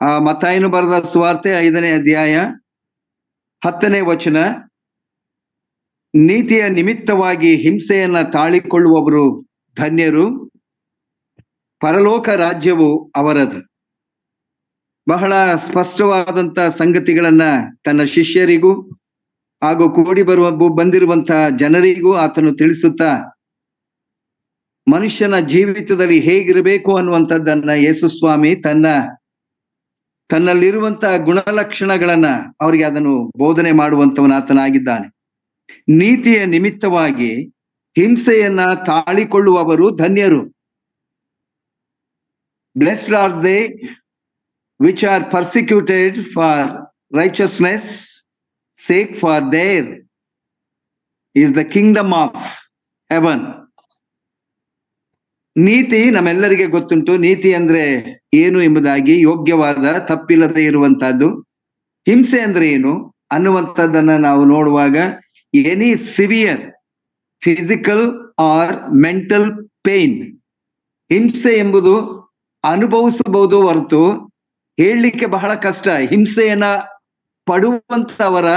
ಮತ್ತಾಯನು ಬರೆದ ಸುವಾರ್ತೆ 5ನೇ ಅಧ್ಯಾಯ 10ನೇ ವಚನ. ನೀತಿಯ ನಿಮಿತ್ತವಾಗಿ ಹಿಂಸೆಯನ್ನ ತಾಳಿಕೊಳ್ಳುವವರು ಧನ್ಯರು, ಪರಲೋಕ ರಾಜ್ಯವು ಅವರದು. ಬಹಳ ಸ್ಪಷ್ಟವಾದಂತ ಸಂಗತಿಗಳನ್ನ ತನ್ನ ಶಿಷ್ಯರಿಗೂ ಹಾಗೂ ಕೂಡಿ ಬಂದಿರುವಂತಹ ಜನರಿಗೂ ಆತನು ತಿಳಿಸುತ್ತಾ ಮನುಷ್ಯನ ಜೀವಿತದಲ್ಲಿ ಹೇಗಿರಬೇಕು ಅನ್ನುವಂಥದ್ದನ್ನ ಯೇಸು ಸ್ವಾಮಿ ತನ್ನಲ್ಲಿರುವಂತಹ ಗುಣಲಕ್ಷಣಗಳನ್ನ ಅವರಿಗೆ ಅದನ್ನು ಬೋಧನೆ ಮಾಡುವಂತವನಾತನಾಗಿದ್ದಾನೆ. ನೀತಿಯ ನಿಮಿತ್ತವಾಗಿ ಹಿಂಸೆಯನ್ನ ತಾಳಿಕೊಳ್ಳುವವರು ಧನ್ಯರು. Blessed are they which are persecuted for righteousness sake, for there is the kingdom of heaven. ನೀತಿ ನಮ್ಮೆಲ್ಲರಿಗೆ ಗೊತ್ತುಂಟು. ನೀತಿ ಅಂದ್ರೆ ಏನು ಎಂಬುದಾಗಿ, ಯೋಗ್ಯವಾದ, ತಪ್ಪಿಲ್ಲದೆ ಇರುವಂತಹದ್ದು. ಹಿಂಸೆ ಅಂದ್ರೆ ಏನು ಅನ್ನುವಂಥದ್ದನ್ನ ನಾವು ನೋಡುವಾಗ, any severe physical R mental pain. ಹಿಂಸೆ ಎಂಬುದು ಅನುಭವಿಸಬಹುದು ಹೊರತು ಹೇಳಲಿಕ್ಕೆ ಬಹಳ ಕಷ್ಟ. ಹಿಂಸೆಯನ್ನ ಪಡುವಂತವರ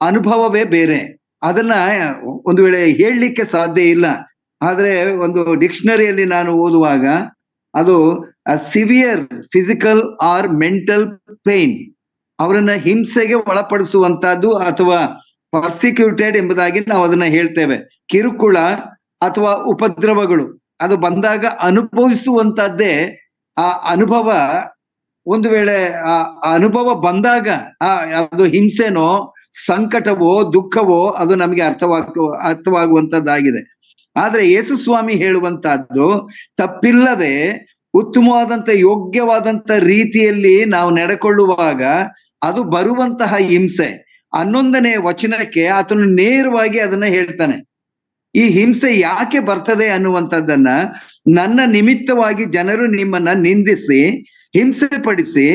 ಅನುಭವವೇ ಬೇರೆ. ಅದನ್ನ ಒಂದು ವೇಳೆ ಹೇಳಲಿಕ್ಕೆ ಸಾಧ್ಯ ಇಲ್ಲ. ಆದ್ರೆ ಒಂದು ಡಿಕ್ಷನರಿಯಲ್ಲಿ ನಾನು ಓದುವಾಗ ಅದು severe physical R mental pain, ಅವರನ್ನ ಹಿಂಸೆಗೆ ಒಳಪಡಿಸುವಂತಹದ್ದು ಅಥವಾ ಪರ್ಸಿಕ್ಯೂಟೆಡ್ ಎಂಬುದಾಗಿ ನಾವು ಅದನ್ನ ಹೇಳ್ತೇವೆ. ಕಿರುಕುಳ ಅಥವಾ ಉಪದ್ರವಗಳು ಅದು ಬಂದಾಗ ಅನುಭವಿಸುವಂತದ್ದೇ ಆ ಅನುಭವ. ಒಂದು ವೇಳೆ ಆ ಅನುಭವ ಬಂದಾಗ ಅದು ಹಿಂಸೆನೋ ಸಂಕಟವೋ ದುಃಖವೋ ಅದು ನಮಗೆ ಅರ್ಥವಾಗುವಂತದ್ದಾಗಿದೆ. ಆದ್ರೆ ಯೇಸು ಸ್ವಾಮಿ ಹೇಳುವಂತಹದ್ದು, ತಪ್ಪಿಲ್ಲದೆ ಉತ್ತಮವಾದಂತ ಯೋಗ್ಯವಾದಂತ ರೀತಿಯಲ್ಲಿ ನಾವು ನಡೆಕೊಳ್ಳುವಾಗ ಅದು ಬರುವಂತಹ ಹಿಂಸೆ. 11ನೇ ವಚನಕ್ಕೆ ಆತನು ನೇರವಾಗಿ ಅದನ್ನ ಹೇಳ್ತಾನೆ. ಈ ಹಿಂಸೆ ಯಾಕೆ ಬರ್ತದೆ ಅನ್ನುವಂಥದ್ದನ್ನ, ನನ್ನ ನಿಮಿತ್ತವಾಗಿ ಜನರು ನಿಮ್ಮನ್ನ ನಿಂದಿಸಿ ಹಿಂಸೆ ಪಡಿಸಿ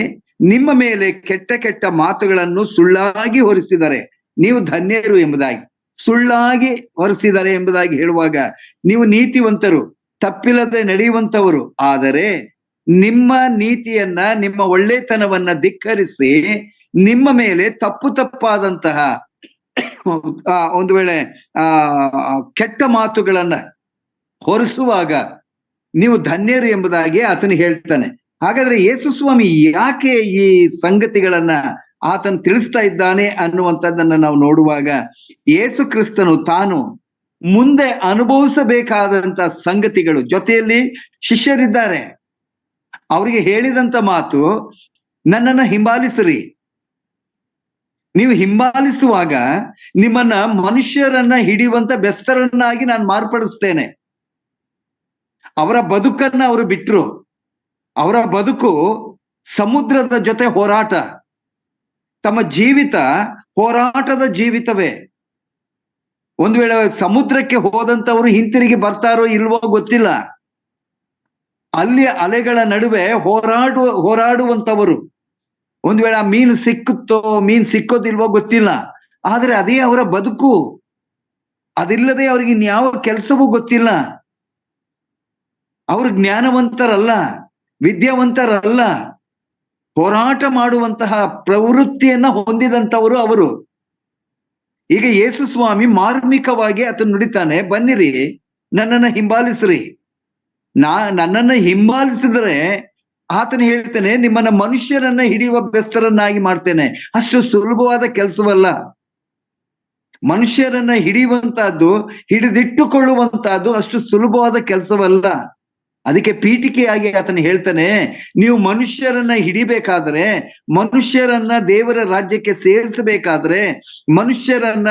ನಿಮ್ಮ ಮೇಲೆ ಕೆಟ್ಟ ಕೆಟ್ಟ ಮಾತುಗಳನ್ನು ಸುಳ್ಳಾಗಿ ಹೊರಿಸಿದರೆ ನೀವು ಧನ್ಯರು ಎಂಬುದಾಗಿ. ಸುಳ್ಳಾಗಿ ಹೊರಿಸಿದ್ದಾರೆ ಎಂಬುದಾಗಿ ಹೇಳುವಾಗ, ನೀವು ನೀತಿವಂತರು, ತಪ್ಪಿಲ್ಲದೆ ನಡೆಯುವಂತವರು, ಆದರೆ ನಿಮ್ಮ ನೀತಿಯನ್ನ, ನಿಮ್ಮ ಒಳ್ಳೆತನವನ್ನ ಧಿಕ್ಕರಿಸಿ ನಿಮ್ಮ ಮೇಲೆ ತಪ್ಪಾದಂತಹ ಒಂದು ವೇಳೆ ಕೆಟ್ಟ ಮಾತುಗಳನ್ನ ಹೊರಿಸುವಾಗ ನೀವು ಧನ್ಯರು ಎಂಬುದಾಗಿ ಆತನು ಹೇಳ್ತಾನೆ. ಹಾಗಾದ್ರೆ ಯೇಸು ಸ್ವಾಮಿ ಯಾಕೆ ಈ ಸಂಗತಿಗಳನ್ನ ಆತನು ತಿಳಿಸ್ತಾ ಇದ್ದಾನೆ ಅನ್ನುವಂಥದ್ದನ್ನ ನಾವು ನೋಡುವಾಗ, ಯೇಸು ಕ್ರಿಸ್ತನು ತಾನು ಮುಂದೆ ಅನುಭವಿಸಬೇಕಾದಂತ ಸಂಗತಿಗಳು, ಜೊತೆಯಲ್ಲಿ ಶಿಷ್ಯರಿದ್ದಾರೆ, ಅವರಿಗೆ ಹೇಳಿದಂತ ಮಾತು, ನನ್ನನ್ನ ಹಿಂಬಾಲಿಸಿರಿ. ನೀವು ಹಿಂಬಾಲಿಸುವಾಗ ನಿಮ್ಮನ್ನ ಮನುಷ್ಯರನ್ನ ಹಿಡಿಯುವಂತ ಬೆಸ್ತರನ್ನಾಗಿ ನಾನು ಮಾರ್ಪಡಿಸ್ತೇನೆ. ಅವರ ಬದುಕನ್ನ ಅವರು ಬಿಟ್ರು. ಅವರ ಬದುಕು ಸಮುದ್ರದ ಜೊತೆ ಹೋರಾಟ. ತಮ್ಮ ಜೀವಿತ ಹೋರಾಟದ ಜೀವಿತವೇ. ಒಂದು ವೇಳೆ ಸಮುದ್ರಕ್ಕೆ ಹೋದಂತವರು ಹಿಂತಿರುಗಿ ಬರ್ತಾರೋ ಇಲ್ವೋ ಗೊತ್ತಿಲ್ಲ. ಅಲ್ಲಿ ಅಲೆಗಳ ನಡುವೆ ಹೋರಾಡುವಂತವರು. ಒಂದು ವೇಳೆ ಆ ಮೀನು ಸಿಕ್ಕೋದಿಲ್ವೋ ಗೊತ್ತಿಲ್ಲ. ಆದ್ರೆ ಅದೇ ಅವರ ಬದುಕು. ಅದಿಲ್ಲದೆ ಅವ್ರಿಗೆ ಇನ್ಯಾವ ಕೆಲಸವೂ ಗೊತ್ತಿಲ್ಲ. ಅವರು ಜ್ಞಾನವಂತರಲ್ಲ, ವಿದ್ಯಾವಂತರಲ್ಲ. ಹೋರಾಟ ಮಾಡುವಂತಹ ಪ್ರವೃತ್ತಿಯನ್ನ ಹೊಂದಿದಂತವರು ಅವರು. ಈಗ ಯೇಸು ಸ್ವಾಮಿ ಮಾರ್ಮಿಕವಾಗಿ ಆತನು ನುಡಿತಾನೆ, ಬನ್ನಿರಿ ನನ್ನನ್ನ ಹಿಂಬಾಲಿಸ್ರಿ. ನನ್ನನ್ನ ಹಿಂಬಾಲಿಸಿದ್ರೆ ಆತನು ಹೇಳ್ತಾನೆ, ನಿಮ್ಮನ್ನ ಮನುಷ್ಯರನ್ನ ಹಿಡಿಯುವ ಬೆಸ್ತರನ್ನಾಗಿ ಮಾಡ್ತೇನೆ. ಅಷ್ಟು ಸುಲಭವಾದ ಕೆಲಸವಲ್ಲ. ಮನುಷ್ಯರನ್ನ ಹಿಡಿಯುವಂತಹದ್ದು, ಹಿಡಿದಿಟ್ಟುಕೊಳ್ಳುವಂತಹದ್ದು ಅಷ್ಟು ಸುಲಭವಾದ ಕೆಲಸವಲ್ಲ. ಅದಕ್ಕೆ ಪೀಠಿಕೆಯಾಗಿ ಆತನು ಹೇಳ್ತಾನೆ, ನೀವು ಮನುಷ್ಯರನ್ನ ಹಿಡಿಬೇಕಾದ್ರೆ, ಮನುಷ್ಯರನ್ನ ದೇವರ ರಾಜ್ಯಕ್ಕೆ ಸೇರಿಸಬೇಕಾದ್ರೆ, ಮನುಷ್ಯರನ್ನ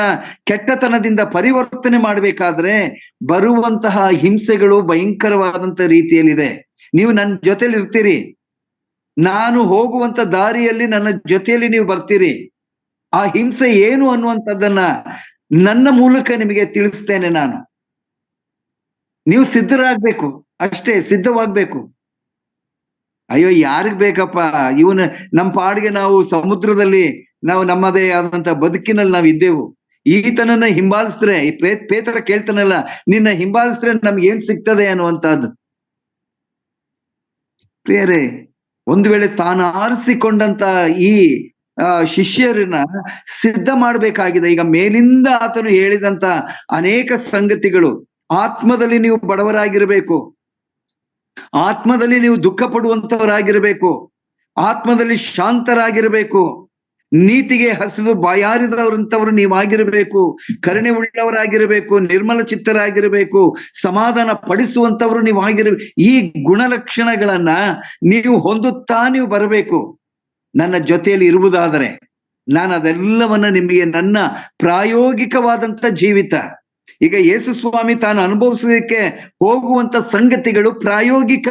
ಕೆಟ್ಟತನದಿಂದ ಪರಿವರ್ತನೆ ಮಾಡಬೇಕಾದ್ರೆ ಬರುವಂತಹ ಹಿಂಸೆಗಳು ಭಯಂಕರವಾದಂತ ರೀತಿಯಲ್ಲಿದೆ. ನೀವು ನನ್ನ ಜೊತೆಲಿ ಇರ್ತೀರಿ, ನಾನು ಹೋಗುವಂತ ದಾರಿಯಲ್ಲಿ ನನ್ನ ಜೊತೆಯಲ್ಲಿ ನೀವು ಬರ್ತೀರಿ. ಆ ಹಿಂಸೆ ಏನು ಅನ್ನುವಂಥದ್ದನ್ನ ನನ್ನ ಮೂಲಕ ನಿಮಗೆ ತಿಳಿಸ್ತೇನೆ ನಾನು. ನೀವು ಸಿದ್ಧರಾಗ್ಬೇಕು, ಅಷ್ಟೇ, ಸಿದ್ಧವಾಗ್ಬೇಕು. ಅಯ್ಯೋ ಯಾರಿಗ್ ಬೇಕಪ್ಪ, ನಮ್ಮ ಪಾಡಿಗೆ ನಾವು ಸಮುದ್ರದಲ್ಲಿ ನಾವು ನಮ್ಮದೇ ಆದಂತ ಬದುಕಿನಲ್ಲಿ ನಾವು ಇದ್ದೆವು. ಈತನನ್ನ ಹಿಂಬಾಲಿಸಿದ್ರೆ, ಈ ಪೇತ್ರ ಕೇಳ್ತಾನಲ್ಲ, ನಿನ್ನ ಹಿಂಬಾಲಿಸಿದ್ರೆ ನಮ್ಗೆ ಏನ್ ಸಿಗ್ತದೆ ಅನ್ನುವಂತಹದ್ದು. ಪ್ರಿಯರೇ, ಒಂದು ವೇಳೆ ತಾನು ಆರಿಸಿಕೊಂಡಂತ ಈ ಶಿಷ್ಯರನ್ನ ಸಿದ್ಧ ಮಾಡಬೇಕಾಗಿದೆ. ಈಗ ಮೇಲಿಂದ ಆತನು ಹೇಳಿದಂತ ಅನೇಕ ಸಂಗತಿಗಳು, ಆತ್ಮದಲ್ಲಿ ನೀವು ಬಡವರಾಗಿರ್ಬೇಕು, ಆತ್ಮದಲ್ಲಿ ನೀವು ದುಃಖ ಪಡುವಂತವರಾಗಿರ್ಬೇಕು, ಆತ್ಮದಲ್ಲಿ ಶಾಂತರಾಗಿರ್ಬೇಕು, ನೀತಿಗೆ ಹಸಿದು ಬಾಯಾರಿದವರಂತವ್ರು ನೀವಾಗಿರ್ಬೇಕು, ಕರುಣೆ ಉಳ್ಳವರಾಗಿರ್ಬೇಕು, ನಿರ್ಮಲ ಚಿತ್ತರಾಗಿರ್ಬೇಕು, ಸಮಾಧಾನ ಪಡಿಸುವಂತವ್ರು ನೀವಾಗಿರ್ಬೇಕು. ಈ ಗುಣಲಕ್ಷಣಗಳನ್ನ ನೀವು ಹೊಂದುತ್ತಾ ನೀವು ಬರಬೇಕು. ನನ್ನ ಜೊತೆಯಲ್ಲಿ ಇರುವುದಾದರೆ ನಾನು ಅದೆಲ್ಲವನ್ನ ನಿಮಗೆ, ನನ್ನ ಪ್ರಾಯೋಗಿಕವಾದಂತ ಜೀವಿತ, ಈಗ ಯೇಸು ಸ್ವಾಮಿ ತಾನು ಅನುಭವಿಸಲಿಕ್ಕೆ ಹೋಗುವಂತ ಸಂಗತಿಗಳು ಪ್ರಾಯೋಗಿಕ,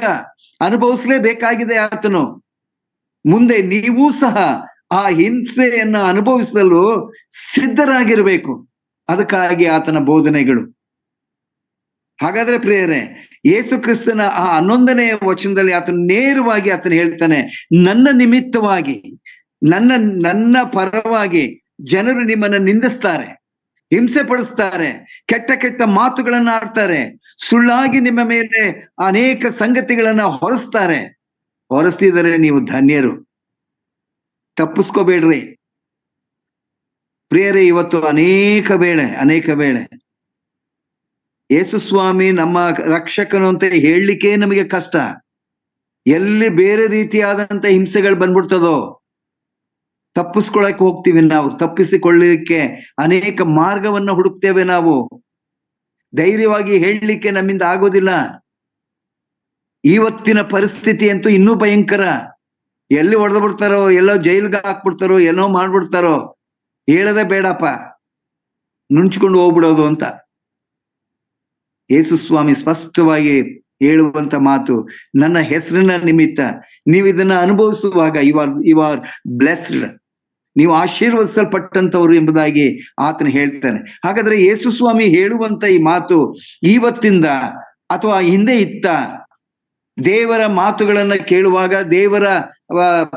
ಅನುಭವಿಸಲೇಬೇಕಾಗಿದೆ ಆತನು. ಮುಂದೆ ನೀವು ಸಹ ಆ ಹಿಂಸೆಯನ್ನ ಅನುಭವಿಸಲು ಸಿದ್ಧರಾಗಿರ್ಬೇಕು. ಅದಕ್ಕಾಗಿ ಆತನ ಬೋಧನೆಗಳು. ಹಾಗಾದ್ರೆ ಪ್ರಿಯರೇ, ಯೇಸು ಕ್ರಿಸ್ತನ ಆ 11ನೇ ವಚನದಲ್ಲಿ ಆತನು ನೇರವಾಗಿ ಆತನು ಹೇಳ್ತಾನೆ, ನನ್ನ ನಿಮಿತ್ತವಾಗಿ, ನನ್ನ ಪರವಾಗಿ ಜನರು ನಿಮ್ಮನ್ನ ನಿಂದಿಸ್ತಾರೆ, ಹಿಂಸೆ ಪಡಿಸ್ತಾರೆ, ಕೆಟ್ಟ ಕೆಟ್ಟ ಮಾತುಗಳನ್ನ ಆಡ್ತಾರೆ, ಸುಳ್ಳಾಗಿ ನಿಮ್ಮ ಮೇಲೆ ಅನೇಕ ಸಂಗತಿಗಳನ್ನ ಹೊರಿಸ್ತಾರೆ. ಹೊರಸ್ತಿದರೆ ನೀವು ಧನ್ಯರು, ತಪ್ಪಿಸ್ಕೋಬೇಡ್ರಿ ಪ್ರಿಯರೇ. ಇವತ್ತು ಅನೇಕ ವೇಳೆ ಯೇಸು ಸ್ವಾಮಿ ನಮ್ಮ ರಕ್ಷಕನು ಅಂತ ಹೇಳಲಿಕ್ಕೆ ನಮಗೆ ಕಷ್ಟ. ಎಲ್ಲಿ ಬೇರೆ ರೀತಿಯಾದಂತ ಹಿಂಸೆಗಳು ಬಂದ್ಬಿಡ್ತದೋ ತಪ್ಪಿಸ್ಕೊಳಕ್ ಹೋಗ್ತೀವಿ ನಾವು. ತಪ್ಪಿಸಿಕೊಳ್ಳಲಿಕ್ಕೆ ಅನೇಕ ಮಾರ್ಗವನ್ನ ಹುಡುಕ್ತೇವೆ ನಾವು. ಧೈರ್ಯವಾಗಿ ಹೇಳಲಿಕ್ಕೆ ನಮ್ಮಿಂದ ಆಗೋದಿಲ್ಲ. ಇವತ್ತಿನ ಪರಿಸ್ಥಿತಿ ಅಂತೂ ಇನ್ನೂ ಭಯಂಕರ. ಎಲ್ಲಿ ಹೊಡೆದು ಬಿಡ್ತಾರೋ, ಎಲ್ಲೋ ಜೈಲ್ಗೆ ಹಾಕ್ಬಿಡ್ತಾರೋ, ಏನೋ ಮಾಡ್ಬಿಡ್ತಾರೋ, ಹೇಳದೆ ಬೇಡಪ್ಪ, ನುಂಚ್ಕೊಂಡು ಹೋಗ್ಬಿಡೋದು ಅಂತ ಯೇಸು ಸ್ವಾಮಿ ಸ್ಪಷ್ಟವಾಗಿ ಹೇಳುವಂತ ಮಾತು, ನನ್ನ ಹೆಸರಿನ ನಿಮಿತ್ತ ನೀವು ಇದನ್ನ ಅನುಭವಿಸುವಾಗ ಯು ಆರ್ ಬ್ಲೆಸ್ಡ್, ನೀವು ಆಶೀರ್ವದಿಸಲ್ಪಟ್ಟಂತವ್ರು ಎಂಬುದಾಗಿ ಆತನು ಹೇಳ್ತಾನೆ. ಹಾಗಾದ್ರೆ ಯೇಸು ಸ್ವಾಮಿ ಹೇಳುವಂತ ಈ ಮಾತು ಇವತ್ತಿಂದ ಅಥವಾ ಹಿಂದೆ ಇತ್ತ, ದೇವರ ಮಾತುಗಳನ್ನ ಕೇಳುವಾಗ ದೇವರ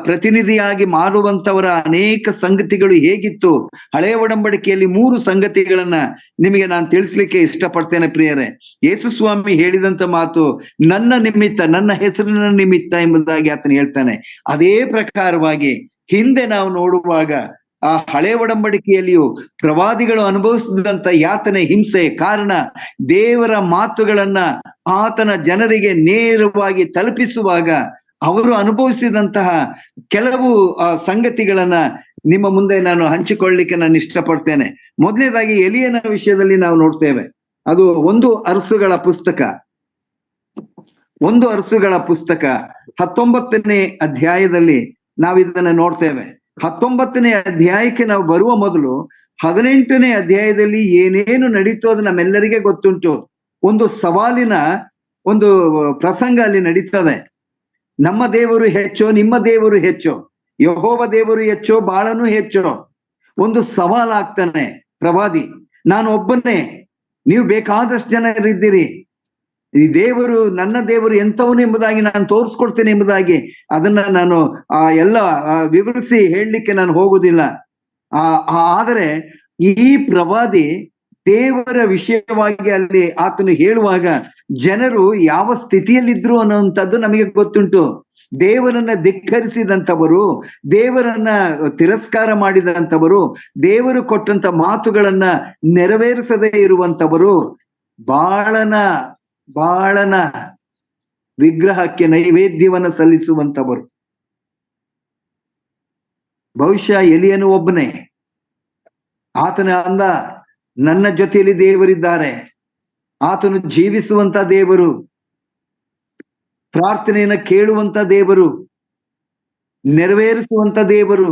ಪ್ರತಿನಿಧಿಯಾಗಿ ಮಾಡುವಂತವರ ಅನೇಕ ಸಂಗತಿಗಳು ಹೇಗಿತ್ತು. ಹಳೆಯ ಒಡಂಬಡಿಕೆಯಲ್ಲಿ 3 ಸಂಗತಿಗಳನ್ನ ನಿಮಗೆ ನಾನು ತಿಳಿಸ್ಲಿಕ್ಕೆ ಇಷ್ಟಪಡ್ತೇನೆ ಪ್ರಿಯರೇ. ಯೇಸು ಸ್ವಾಮಿ ಹೇಳಿದಂತ ಮಾತು ನನ್ನ ನಿಮಿತ್ತ, ನನ್ನ ಹೆಸರಿನ ನಿಮಿತ್ತ ಎಂಬುದಾಗಿ ಆತನು ಹೇಳ್ತಾನೆ. ಅದೇ ಪ್ರಕಾರವಾಗಿ ಹಿಂದೆ ನಾವು ನೋಡುವಾಗ ಆ ಹಳೆ ಒಡಂಬಡಿಕೆಯಲ್ಲಿಯೂ ಪ್ರವಾದಿಗಳು ಅನುಭವಿಸಿದಂತ ಯಾತನೆ, ಹಿಂಸೆ ಕಾರಣ ದೇವರ ಮಾತುಗಳನ್ನ ಆತನ ಜನರಿಗೆ ನೇರವಾಗಿ ತಲುಪಿಸುವಾಗ ಅವರು ಅನುಭವಿಸಿದಂತಹ ಕೆಲವು ಸಂಗತಿಗಳನ್ನ ನಿಮ್ಮ ಮುಂದೆ ನಾನು ಹಂಚಿಕೊಳ್ಳಲಿಕ್ಕೆ ನಾನು ಇಷ್ಟಪಡ್ತೇನೆ. ಮೊದಲನೇದಾಗಿ ಎಲಿಯನ ವಿಷಯದಲ್ಲಿ ನಾವು ನೋಡ್ತೇವೆ. ಅದು 1 ಅರಸುಗಳ ಪುಸ್ತಕ 19ನೇ ಅಧ್ಯಾಯದಲ್ಲಿ ನಾವು ಇದನ್ನ ನೋಡ್ತೇವೆ. 19ನೇ ಅಧ್ಯಾಯಕ್ಕೆ ನಾವು ಬರುವ ಮೊದಲು 18ನೇ ಅಧ್ಯಾಯದಲ್ಲಿ ಏನೇನು ನಡೀತು ಅದು ನಮ್ಮೆಲ್ಲರಿಗೆ ಗೊತ್ತುಂಟು. ಒಂದು ಸವಾಲಿನ ಒಂದು ಪ್ರಸಂಗ ಅಲ್ಲಿ ನಡೀತದೆ. ನಮ್ಮ ದೇವರು ಹೆಚ್ಚೋ, ನಿಮ್ಮ ದೇವರು ಹೆಚ್ಚೋ, ಯೆಹೋವ ದೇವರು ಹೆಚ್ಚೋ, ಬಾಳನು ಹೆಚ್ಚೋ. ಒಂದು ಸವಾಲಾಗ್ತಾನೆ ಪ್ರವಾದಿ, ನಾನು ಒಬ್ಬನೇ, ನೀವು ಬೇಕಾದಷ್ಟು ಜನರಿದ್ದೀರಿ, ಈ ದೇವರು, ನನ್ನ ದೇವರು ಎಂಥವನು ಎಂಬುದಾಗಿ ನಾನು ತೋರಿಸ್ಕೊಡ್ತೇನೆ ಎಂಬುದಾಗಿ ಅದನ್ನ ನಾನು ಎಲ್ಲ ವಿವರಿಸಿ ಹೇಳಲಿಕ್ಕೆ ನಾನು ಹೋಗುದಿಲ್ಲ. ಆದರೆ ಈ ಪ್ರವಾದಿ ದೇವರ ವಿಷಯವಾಗಿ ಅಲ್ಲಿ ಆತನು ಹೇಳುವಾಗ ಜನರು ಯಾವ ಸ್ಥಿತಿಯಲ್ಲಿದ್ರು ಅನ್ನುವಂಥದ್ದು ನಮಗೆ ಗೊತ್ತುಂಟು. ದೇವರನ್ನ ಧಿಕ್ಕರಿಸಿದಂಥವರು, ದೇವರನ್ನ ತಿರಸ್ಕಾರ ಮಾಡಿದಂಥವರು, ದೇವರು ಕೊಟ್ಟಂತ ಮಾತುಗಳನ್ನ ನೆರವೇರಿಸದೇ ಇರುವಂತವರು, ಬಾಳನ ವಿಗ್ರಹಕ್ಕೆ ನೈವೇದ್ಯವನ್ನ ಸಲ್ಲಿಸುವಂತವರು. ಬಹುಶಃ ಎಲಿಯನು ಒಬ್ಬನೇ. ಆತನ ಅಂದ, ನನ್ನ ಜೊತೆಯಲ್ಲಿ ದೇವರಿದ್ದಾರೆ, ಆತನು ಜೀವಿಸುವಂತ ದೇವರು, ಪ್ರಾರ್ಥನೆಯನ್ನ ಕೇಳುವಂತ ದೇವರು, ನೆರವೇರಿಸುವಂತ ದೇವರು.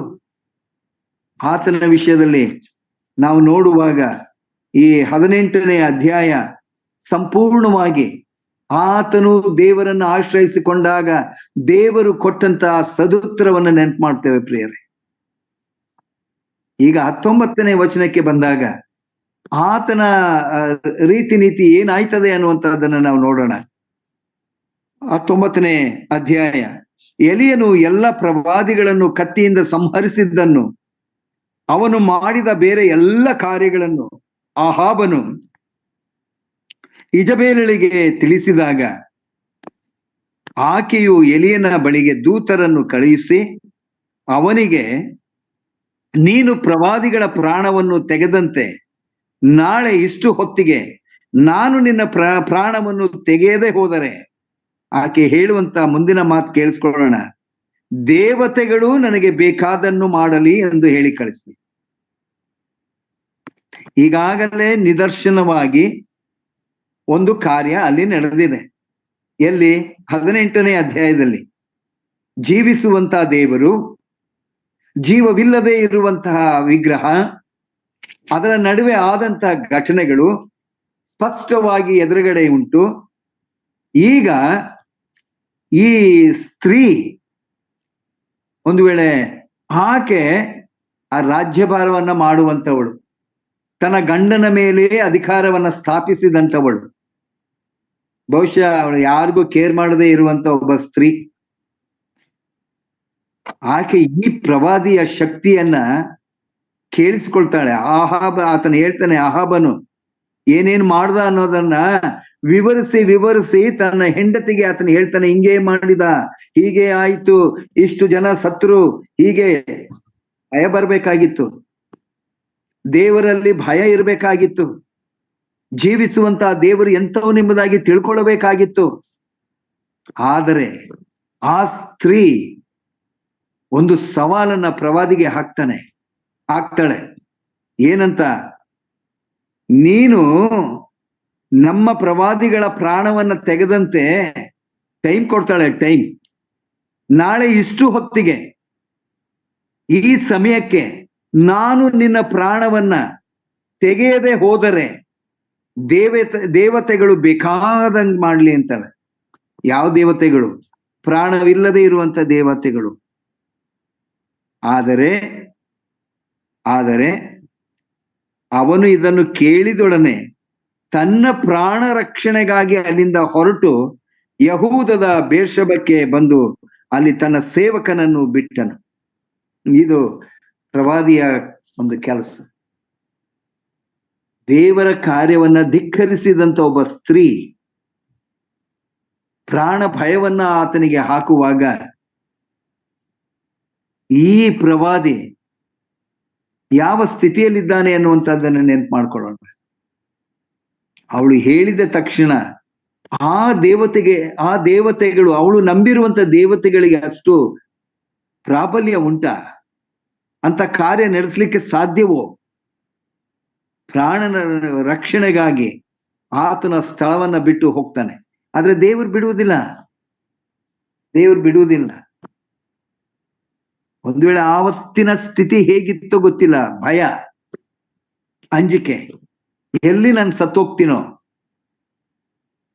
ಆತನ ವಿಷಯದಲ್ಲಿ ನಾವು ನೋಡುವಾಗ ಈ 18ನೇ ಅಧ್ಯಾಯ ಸಂಪೂರ್ಣವಾಗಿ ಆತನು ದೇವರನ್ನು ಆಶ್ರಯಿಸಿಕೊಂಡಾಗ ದೇವರು ಕೊಟ್ಟಂತಹ ಸದುತ್ತರವನ್ನು ನೆನಪು ಮಾಡ್ತೇವೆ ಪ್ರಿಯರೇ. ಈಗ 19ನೇ ವಚನಕ್ಕೆ ಬಂದಾಗ ಆತನ ರೀತಿ ನೀತಿ ಏನಾಯ್ತದೆ ಅನ್ನುವಂಥದ್ದನ್ನ ನಾವು ನೋಡೋಣ. 19ನೇ ಅಧ್ಯಾಯ. ಎಲಿಯನು ಎಲ್ಲ ಪ್ರವಾದಿಗಳನ್ನು ಕತ್ತಿಯಿಂದ ಸಂಹರಿಸಿದ್ದನ್ನು, ಅವನು ಮಾಡಿದ ಬೇರೆ ಎಲ್ಲ ಕಾರ್ಯಗಳನ್ನು ಆಹಾಬನು ಇಜಬೇಲಳಿಗೆ ತಿಳಿಸಿದಾಗ ಆಕೆಯು ಎಲಿಯನ ಬಳಿಗೆ ದೂತರನ್ನು ಕಳುಹಿಸಿ ಅವನಿಗೆ, ನೀನು ಪ್ರವಾದಿಗಳ ಪ್ರಾಣವನ್ನು ತೆಗೆದಂತೆ ನಾಳೆ ಇಷ್ಟು ಹೊತ್ತಿಗೆ ನಾನು ನಿನ್ನ ಪ್ರಾಣವನ್ನು ತೆಗೆಯದೆ ಹೋದರೆ, ಆಕೆ ಹೇಳುವಂತ ಮುಂದಿನ ಮಾತು ಕೇಳಿಸ್ಕೊಳ್ಳೋಣ, ದೇವತೆಗಳು ನನಗೆ ಬೇಕಾದನ್ನು ಮಾಡಲಿ ಎಂದು ಹೇಳಿ ಕಳಿಸಿ. ಈಗಾಗಲೇ ನಿದರ್ಶನವಾಗಿ ಒಂದು ಕಾರ್ಯ ಅಲ್ಲಿ ನಡೆದಿದೆ. ಎಲ್ಲಿ? 18ನೇ ಅಧ್ಯಾಯದಲ್ಲಿ. ಜೀವಿಸುವಂತಹ ದೇವರು, ಜೀವವಿಲ್ಲದೆ ಇರುವಂತಹ ವಿಗ್ರಹ, ಅದರ ನಡುವೆ ಆದಂತಹ ಘಟನೆಗಳು ಸ್ಪಷ್ಟವಾಗಿ ಎದುರುಗಡೆ ಉಂಟು. ಈಗ ಈ ಸ್ತ್ರೀ ಒಂದು ವೇಳೆ ಆಕೆ ಆ ರಾಜ್ಯಭಾರವನ್ನ ಮಾಡುವಂತವಳು, ತನ್ನ ಗಂಡನ ಮೇಲೆ ಅಧಿಕಾರವನ್ನ ಸ್ಥಾಪಿಸಿದಂಥವಳು, ಬಹುಶಃ ಅವಳು ಯಾರಿಗೂ ಕೇರ್ ಮಾಡದೇ ಇರುವಂತ ಒಬ್ಬ ಸ್ತ್ರೀ. ಆಕೆ ಈ ಪ್ರವಾದಿಯ ಶಕ್ತಿಯನ್ನ ಕೇಳಿಸ್ಕೊಳ್ತಾಳೆ. ಆತನ ಹೇಳ್ತಾನೆ, ಅಹಾಬನು ಏನೇನು ಮಾಡ್ದ ಅನ್ನೋದನ್ನ ವಿವರಿಸಿ ತನ್ನ ಹೆಂಡತಿಗೆ ಆತನ ಹೇಳ್ತಾನೆ, ಹಿಂಗೆ ಮಾಡಿದ, ಹೀಗೆ ಆಯ್ತು, ಇಷ್ಟು ಜನ ಸತ್ರು, ಹೀಗೆ. ಭಯ ಬರ್ಬೇಕಾಗಿತ್ತು, ದೇವರಲ್ಲಿ ಭಯ ಇರಬೇಕಾಗಿತ್ತು, ಜೀವಿಸುವಂತಹ ದೇವರು ಎಂಥವನೆಂಬುದಾಗಿ ತಿಳ್ಕೊಳ್ಳಬೇಕಾಗಿತ್ತು. ಆದರೆ ಆ ಸ್ತ್ರೀ ಒಂದು ಸವಾಲನ್ನ ಪ್ರವಾದಿಗೆ ಹಾಕ್ತಾಳೆ. ಏನಂತ? ನೀನು ನಮ್ಮ ಪ್ರವಾದಿಗಳ ಪ್ರಾಣವನ್ನ ತೆಗೆದಂತೆ ಟೈಮ್ ಕೊಡ್ತಾಳೆ. ಟೈಮ್, ನಾಳೆ ಇಷ್ಟು ಹೊತ್ತಿಗೆ, ಈ ಸಮಯಕ್ಕೆ ನಾನು ನಿನ್ನ ಪ್ರಾಣವನ್ನ ತೆಗೆಯದೆ ಹೋದರೆ ದೇವತೆಗಳು ಬೇಕಾದಂಗ್ ಮಾಡ್ಲಿ ಅಂತಾಳೆ. ಯಾವ ದೇವತೆಗಳು? ಪ್ರಾಣವಿಲ್ಲದೆ ಇರುವಂತ ದೇವತೆಗಳು. ಆದರೆ ಅವನು ಇದನ್ನು ಕೇಳಿದೊಡನೆ ತನ್ನ ಪ್ರಾಣ ರಕ್ಷಣೆಗಾಗಿ ಅಲ್ಲಿಂದ ಹೊರಟು ಯಹೂದದ ಬೇರ್ಷೆಬಕ್ಕೆ ಬಂದು ಅಲ್ಲಿ ತನ್ನ ಸೇವಕನನ್ನು ಬಿಟ್ಟನು. ಇದು ಪ್ರವಾದಿಯ ಒಂದು ಕೆಲಸ. ದೇವರ ಕಾರ್ಯವನ್ನ ಧಿಕ್ಕರಿಸಿದಂತ ಒಬ್ಬ ಸ್ತ್ರೀ ಪ್ರಾಣ ಭಯವನ್ನ ಆತನಿಗೆ ಹಾಕುವಾಗ, ಈ ಪ್ರವಾದಿ ಯಾವ ಸ್ಥಿತಿಯಲ್ಲಿದ್ದಾನೆ ಅನ್ನುವಂಥದ್ದನ್ನು ನೆನ್ಪು ಮಾಡ್ಕೊಳ್ಳೋಣ. ಅವಳು ಹೇಳಿದ ತಕ್ಷಣ ಆ ದೇವತೆಗಳು, ಅವಳು ನಂಬಿರುವಂತ ದೇವತೆಗಳಿಗೆ ಅಷ್ಟು ಪ್ರಾಬಲ್ಯ ಉಂಟಾ? ಅಂತ ಕಾರ್ಯ ನಡೆಸಲಿಕ್ಕೆ ಸಾಧ್ಯವೋ? ಪ್ರಾಣನ ರಕ್ಷಣೆಗಾಗಿ ಆತನ ಸ್ಥಳವನ್ನ ಬಿಟ್ಟು ಹೋಗ್ತಾನೆ. ಆದ್ರೆ ದೇವರು ಬಿಡುವುದಿಲ್ಲ. ಒಂದು ವೇಳೆ ಆವತ್ತಿನ ಸ್ಥಿತಿ ಹೇಗಿತ್ತೋ ಗೊತ್ತಿಲ್ಲ, ಭಯ, ಅಂಜಿಕೆ, ಎಲ್ಲಿ ನಾನು ಸತ್ತೋಗ್ತೀನೋ.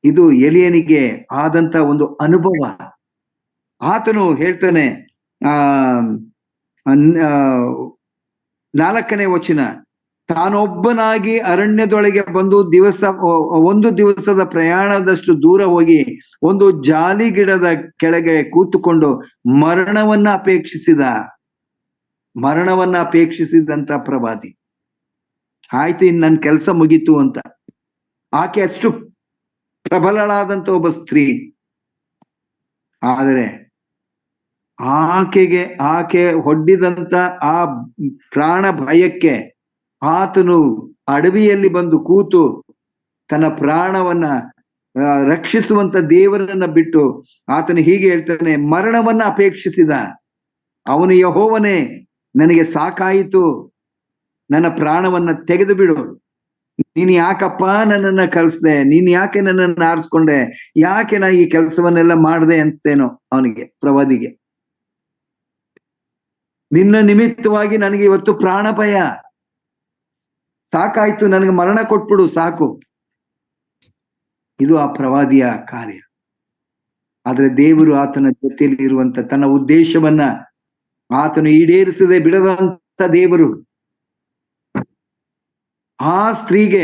ಇದು ಎಲಿಯನಿಗೆ ಆದಂತ ಒಂದು ಅನುಭವ. ಆತನು ಹೇಳ್ತಾನೆ, 4ನೇ ವಚನ, ತಾನೊಬ್ಬನಾಗಿ ಅರಣ್ಯದೊಳಗೆ ಬಂದು ಒಂದು ದಿವಸದ ಪ್ರಯಾಣದಷ್ಟು ದೂರ ಹೋಗಿ ಒಂದು ಜಾಲಿ ಗಿಡದ ಕೆಳಗೆ ಕೂತುಕೊಂಡು ಮರಣವನ್ನ ಅಪೇಕ್ಷಿಸಿದಂತ ಪ್ರವಾದಿ. ಆಯ್ತು, ಇನ್ ನನ್ನ ಕೆಲಸ ಮುಗೀತು ಅಂತ. ಆಕೆ ಅಷ್ಟು ಪ್ರಬಲಳಾದಂತ ಒಬ್ಬ ಸ್ತ್ರೀ. ಆದರೆ ಆಕೆ ಹೊಡ್ಡಿದಂತ ಆ ಪ್ರಾಣ ಭಯಕ್ಕೆ ಆತನು ಅಡವಿಯಲ್ಲಿ ಬಂದು ಕೂತು ತನ್ನ ಪ್ರಾಣವನ್ನ ರಕ್ಷಿಸುವಂತ ದೇವರನ್ನ ಬಿಟ್ಟು ಆತನು ಹೀಗೆ ಹೇಳ್ತಾನೆ, ಮರಣವನ್ನ ಅಪೇಕ್ಷಿಸಿದ. ಅವನು, ಯೆಹೋವನೇ, ನನಗೆ ಸಾಕಾಯಿತು, ನನ್ನ ಪ್ರಾಣವನ್ನ ತೆಗೆದು ಬಿಡು. ನೀನ್ ಯಾಕಪ್ಪ ನನ್ನನ್ನ ಕಳಿಸ್ದೆ? ನೀನ್ ಯಾಕೆ ನನ್ನನ್ನು ಆರಿಸ್ಕೊಂಡೆ? ಯಾಕೆ ನಾ ಈ ಕೆಲಸವನ್ನೆಲ್ಲ ಮಾಡ್ದೆ ಅಂತೇನೋ ಅವನಿಗೆ, ಪ್ರವಾದಿಗೆ. ನಿನ್ನ ನಿಮಿತ್ತವಾಗಿ ನನಗೆ ಇವತ್ತು ಪ್ರಾಣ ಭಯ, ಸಾಕಾಯ್ತು, ನನಗೆ ಮರಣ ಕೊಟ್ಬಿಡು, ಸಾಕು. ಇದು ಆ ಪ್ರವಾದಿಯ ಕಾರ್ಯ. ಆದ್ರೆ ದೇವರು ಆತನ ಜೊತೆಯಲ್ಲಿ ಇರುವಂತ ತನ್ನ ಉದ್ದೇಶವನ್ನ ಆತನು ಈಡೇರಿಸದೆ ಬಿಡದಂತ ದೇವರು ಆ ಸ್ತ್ರೀಗೆ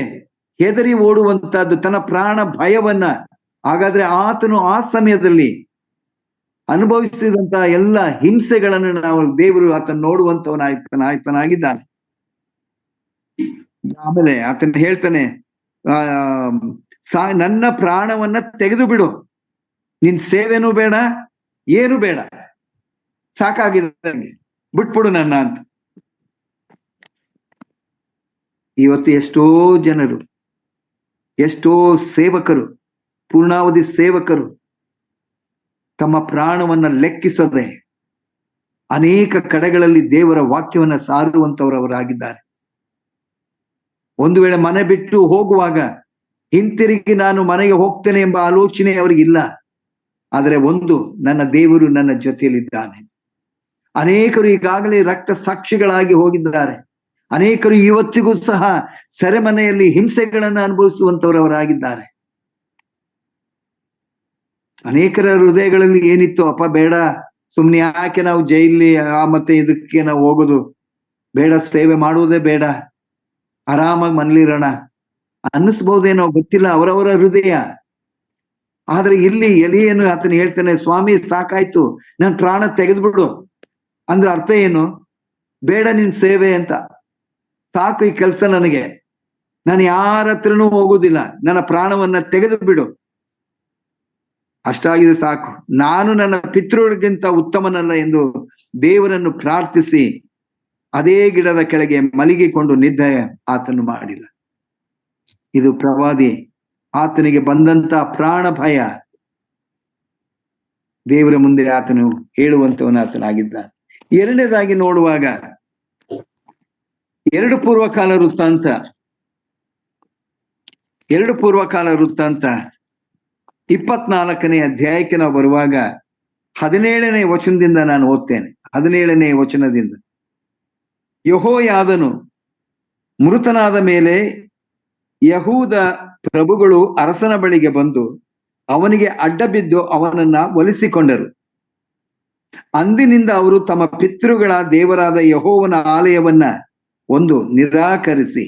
ಹೆದರಿ ಓಡುವಂತಹದ್ದು, ತನ್ನ ಪ್ರಾಣ ಭಯವನ್ನ. ಹಾಗಾದ್ರೆ ಆತನು ಆ ಸಮಯದಲ್ಲಿ ಅನುಭವಿಸಿದಂತಹ ಎಲ್ಲ ಹಿಂಸೆಗಳನ್ನು ನಾವು ದೇವರು ಆತನ ನೋಡುವಂತವನಾಗಿದ್ದಾನೆ. ಆಮೇಲೆ ಆತನ ಹೇಳ್ತಾನೆ, ನನ್ನ ಪ್ರಾಣವನ್ನ ತೆಗೆದು ಬಿಡು, ನಿನ್ ಸೇವೆನೂ ಬೇಡ, ಏನು ಬೇಡ, ಸಾಕಾಗಿದೆ, ಬಿಟ್ಬಿಡು ನನ್ನ ಅಂತ. ಇವತ್ತು ಎಷ್ಟೋ ಜನರು, ಎಷ್ಟೋ ಸೇವಕರು, ಪೂರ್ಣಾವಧಿ ಸೇವಕರು ತಮ್ಮ ಪ್ರಾಣವನ್ನ ಲೆಕ್ಕಿಸದೆ ಅನೇಕ ಕಡೆಗಳಲ್ಲಿ ದೇವರ ವಾಕ್ಯವನ್ನ ಸಾರುವಂತವರವರಾಗಿದ್ದಾರೆ. ಒಂದು ವೇಳೆ ಮನೆ ಬಿಟ್ಟು ಹೋಗುವಾಗ ಹಿಂತಿರುಗಿ ನಾನು ಮನೆಗೆ ಹೋಗ್ತೇನೆ ಎಂಬ ಆಲೋಚನೆ ಅವರಿಗಿಲ್ಲ. ಆದರೆ ಒಂದು, ನನ್ನ ದೇವರು ನನ್ನ ಜೊತೆಯಲ್ಲಿದ್ದಾನೆ. ಅನೇಕರು ಈಗಾಗಲೇ ರಕ್ತ ಸಾಕ್ಷಿಗಳಾಗಿ ಹೋಗಿದ್ದಾರೆ. ಅನೇಕರು ಇವತ್ತಿಗೂ ಸಹ ಸೆರೆಮನೆಯಲ್ಲಿ ಹಿಂಸೆಗಳನ್ನು ಅನುಭವಿಸುವಂತವರವರಾಗಿದ್ದಾರೆ. ಅನೇಕರ ಹೃದಯಗಳಲ್ಲಿ ಏನಿತ್ತು, ಅಪ್ಪ ಬೇಡ, ಸುಮ್ನೆ ಯಾಕೆ ನಾವು ಜೈಲಿ ಮತ್ತೆ ಇದಕ್ಕೆ ನಾವು ಹೋಗೋದು ಬೇಡ, ಸೇವೆ ಮಾಡುವುದೇ ಬೇಡ, ಆರಾಮಾಗಿ ಮನೇಲಿರೋಣ ಅನ್ನಿಸ್ಬಹುದೇನೋ, ಗೊತ್ತಿಲ್ಲ, ಅವರವರ ಹೃದಯ. ಆದ್ರೆ ಇಲ್ಲಿ ಎಲಿಯನು ಆತನ ಹೇಳ್ತಾನೆ, ಸ್ವಾಮಿ ಸಾಕಾಯ್ತು, ನನ್ ಪ್ರಾಣ ತೆಗೆದ್ಬಿಡು ಅಂದ್ರೆ ಅರ್ಥ ಏನು? ಬೇಡ ನಿನ್ ಸೇವೆ ಅಂತ, ಸಾಕು ಈ ಕೆಲಸ ನನಗೆ, ನಾನು ಯಾರ ಹತ್ರನೂ ಹೋಗುದಿಲ್ಲ, ನನ್ನ ಪ್ರಾಣವನ್ನ ತೆಗೆದು ಬಿಡು, ಅಷ್ಟಾಗಿದೆ ಸಾಕು, ನಾನು ನನ್ನ ಪಿತೃಗಳಿಗಿಂತ ಉತ್ತಮನಲ್ಲ ಎಂದು ದೇವರನ್ನು ಪ್ರಾರ್ಥಿಸಿ ಅದೇ ಗಿಡದ ಕೆಳಗೆ ಮಲಗಿಕೊಂಡು ನಿದ್ದೆ ಆತನು ಮಾಡಿದ. ಇದು ಪ್ರವಾದಿ, ಆತನಿಗೆ ಬಂದಂತ ಪ್ರಾಣ ಭಯ ದೇವರ ಮುಂದೆ ಆತನು ಹೇಳುವಂತವನು ಆತನಾಗಿದ್ದಾನೆ. ಎರಡನೇದಾಗಿ ನೋಡುವಾಗ ಎರಡು ಪೂರ್ವಕಾಲ ವೃತ್ತಾಂತ 24ನೇ ಅಧ್ಯಾಯಕ್ಕೆ ನಾವು ಬರುವಾಗ 17ನೇ ವಚನದಿಂದ ನಾನು ಓದ್ತೇನೆ. 17ನೇ ವಚನದಿಂದ, ಯೆಹೋಯಾದನು ಮೃತನಾದ ಮೇಲೆ ಯಹೂದ ಪ್ರಭುಗಳು ಅರಸನ ಬಳಿಗೆ ಬಂದು ಅವನಿಗೆ ಅಡ್ಡ ಬಿದ್ದು ಅವನನ್ನ ಒಲಿಸಿಕೊಂಡರು. ಅಂದಿನಿಂದ ಅವರು ತಮ್ಮ ಪಿತೃಗಳ ದೇವರಾದ ಯೆಹೋವನ ಆಲಯವನ್ನ ಒಂದು ನಿರಾಕರಿಸಿ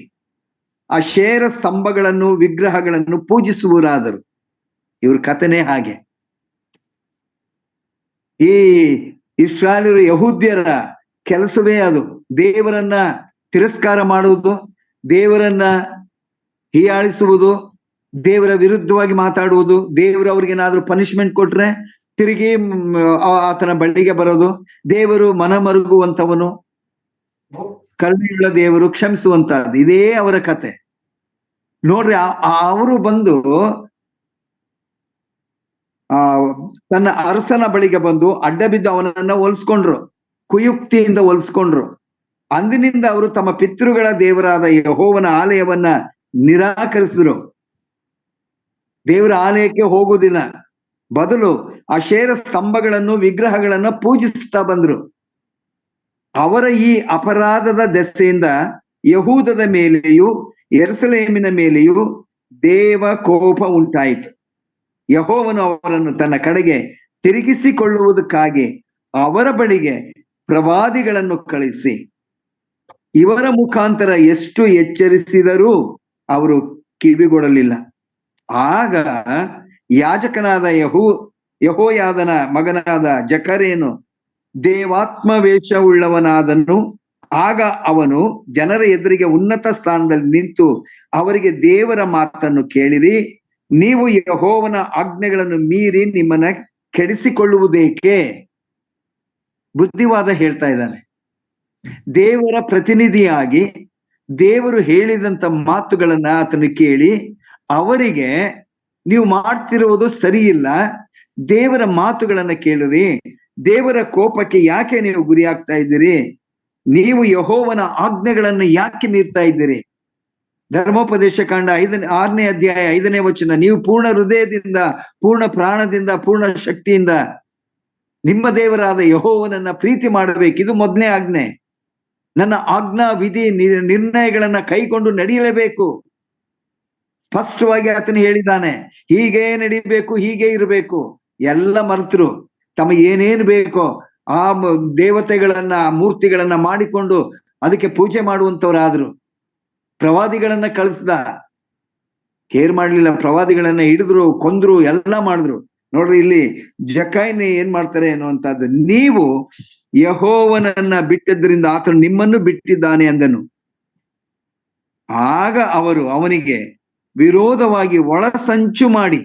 ಅಶೇರ ಸ್ತಂಭಗಳನ್ನು ವಿಗ್ರಹಗಳನ್ನು ಪೂಜಿಸುವರಾದರು. ಇವ್ರ ಕಥೆನೇ ಹಾಗೆ. ಈ ಇಸ್ರಾಯೇಲ್ಯರು, ಯಹೂದ್ಯರ ಕೆಲಸವೇ ಅದು, ದೇವರನ್ನ ತಿರಸ್ಕಾರ ಮಾಡುವುದು, ದೇವರನ್ನ ಹೀಯಾಳಿಸುವುದು, ದೇವರ ವಿರುದ್ಧವಾಗಿ ಮಾತಾಡುವುದು, ದೇವರು ಅವ್ರಿಗೇನಾದ್ರೂ ಪನಿಷ್ಮೆಂಟ್ ಕೊಟ್ರೆ ತಿರುಗಿ ಆತನ ಬಳಿಗೆ ಬರೋದು, ದೇವರು ಮನಮರುಗುವಂತವನು, ಕರುಣೆಯುಳ್ಳ ದೇವರು, ಕ್ಷಮಿಸುವಂತಹದ್ದು, ಇದೇ ಅವರ ಕತೆ. ನೋಡ್ರಿ, ಅವರು ಬಂದು ತನ್ನ ಅರಸನ ಬಳಿಗೆ ಬಂದು ಅಡ್ಡ ಬಿದ್ದು ಅವನನ್ನ ಹೋಲಿಸ್ಕೊಂಡ್ರು, ಕುಯುಕ್ತಿಯಿಂದ ಹೋಲಿಸ್ಕೊಂಡ್ರು. ಅಂದಿನಿಂದ ಅವರು ತಮ್ಮ ಪಿತೃಗಳ ದೇವರಾದ ಯೆಹೋವನ ಆಲಯವನ್ನ ನಿರಾಕರಿಸಿದ್ರು. ದೇವರ ಆಲಯಕ್ಕೆ ಹೋಗುವುದಿಲ್ಲ, ಬದಲು ಅಶೇರ ಸ್ತಂಭಗಳನ್ನು ವಿಗ್ರಹಗಳನ್ನ ಪೂಜಿಸುತ್ತಾ ಬಂದ್ರು. ಅವರ ಈ ಅಪರಾಧದ ದೆಸೆಯಿಂದ ಯಹೂದದ ಮೇಲೆಯೂ ಯೆರೂಸಲೇಮಿನ ಮೇಲೆಯೂ ದೇವ ಕೋಪ ಉಂಟಾಯಿತು. ಯೆಹೋವನು ಅವರನ್ನು ತನ್ನ ಕಡೆಗೆ ತಿರುಗಿಸಿಕೊಳ್ಳುವುದಕ್ಕಾಗಿ ಅವರ ಬಳಿಗೆ ಪ್ರವಾದಿಗಳನ್ನು ಕಳಿಸಿ ಇವರ ಮುಖಾಂತರ ಎಷ್ಟು ಎಚ್ಚರಿಸಿದರೂ ಅವರು ಕಿವಿಗೊಡಲಿಲ್ಲ. ಆಗ ಯಾಜಕನಾದ ಯೆಹೋಯಾದನ ಮಗನಾದ ಜಕರೇನು ದೇವಾತ್ಮವೇಷವುಳ್ಳವನಾದನು. ಆಗ ಅವನು ಜನರ ಎದುರಿಗೆ ಉನ್ನತ ಸ್ಥಾನದಲ್ಲಿ ನಿಂತು ಅವರಿಗೆ ದೇವರ ಮಾತನ್ನು ಕೇಳಿರಿ, ನೀವು ಯೆಹೋವನ ಆಜ್ಞೆಗಳನ್ನು ಮೀರಿ ನಿಮ್ಮನ್ನ ಕೆಡಿಸಿಕೊಳ್ಳುವುದೇಕೆ? ಬುದ್ಧಿವಾದ ಹೇಳ್ತಾ ಇದ್ದಾನೆ. ದೇವರ ಪ್ರತಿನಿಧಿಯಾಗಿ ದೇವರು ಹೇಳಿದಂತ ಮಾತುಗಳನ್ನ ಆತನು ಕೇಳಿ ಅವರಿಗೆ, ನೀವು ಮಾಡ್ತಿರುವುದು ಸರಿ ಇಲ್ಲ, ದೇವರ ಮಾತುಗಳನ್ನ ಕೇಳಿರಿ, ದೇವರ ಕೋಪಕ್ಕೆ ಯಾಕೆ ನೀವು ಗುರಿ ಆಗ್ತಾ ಇದ್ದೀರಿ, ನೀವು ಯೆಹೋವನ ಆಜ್ಞೆಗಳನ್ನು ಯಾಕೆ ಮೀರ್ತಾ ಇದ್ದೀರಿ? ಧರ್ಮೋಪದೇಶ ಕಾಂಡ 6ನೇ ಅಧ್ಯಾಯ 5ನೇ ವಚನ, ನೀವು ಪೂರ್ಣ ಹೃದಯದಿಂದ, ಪೂರ್ಣ ಪ್ರಾಣದಿಂದ, ಪೂರ್ಣ ಶಕ್ತಿಯಿಂದ ನಿಮ್ಮ ದೇವರಾದ ಯೆಹೋವನನ್ನ ಪ್ರೀತಿ ಮಾಡಬೇಕು, ಇದು ಮೊದಲನೇ ಆಜ್ಞೆ. ನನ್ನ ಆಜ್ಞಾ ವಿಧಿ ನಿರ್ಣಯಗಳನ್ನ ಕೈಕೊಂಡು ನಡೆಯಲೇಬೇಕು. ಸ್ಪಷ್ಟವಾಗಿ ಆತನು ಹೇಳಿದ್ದಾನೆ, ಹೀಗೆ ನಡಿಬೇಕು, ಹೀಗೆ ಇರಬೇಕು. ಎಲ್ಲ ಮರೆತರು, ತಮಗೆ ಏನೇನು ಬೇಕೋ ಆ ದೇವತೆಗಳನ್ನ, ಮೂರ್ತಿಗಳನ್ನ ಮಾಡಿಕೊಂಡು ಅದಕ್ಕೆ ಪೂಜೆ ಮಾಡುವಂತವರಾದ್ರು. ಪ್ರವಾದಿಗಳನ್ನ ಕಳಿಸ್ದ, ಕೇರ್ ಮಾಡ್ಲಿಲ್ಲ, ಪ್ರವಾದಿಗಳನ್ನ ಹಿಡಿದ್ರು, ಕೊಂದ್ರು, ಎಲ್ಲ ಮಾಡಿದ್ರು. ನೋಡ್ರಿ, ಇಲ್ಲಿ ಜಕೈನ್ ಏನ್ ಮಾಡ್ತಾರೆ ಅನ್ನುವಂಥದ್ದು, ನೀವು ಯೆಹೋವನನ್ನ ಬಿಟ್ಟಿದ್ದರಿಂದ ಆತನು ನಿಮ್ಮನ್ನು ಬಿಟ್ಟಿದ್ದಾನೆ ಅಂದನು. ಆಗ ಅವರು ಅವನಿಗೆ ವಿರೋಧವಾಗಿ ಒಳಸಂಚು ಮಾಡಿ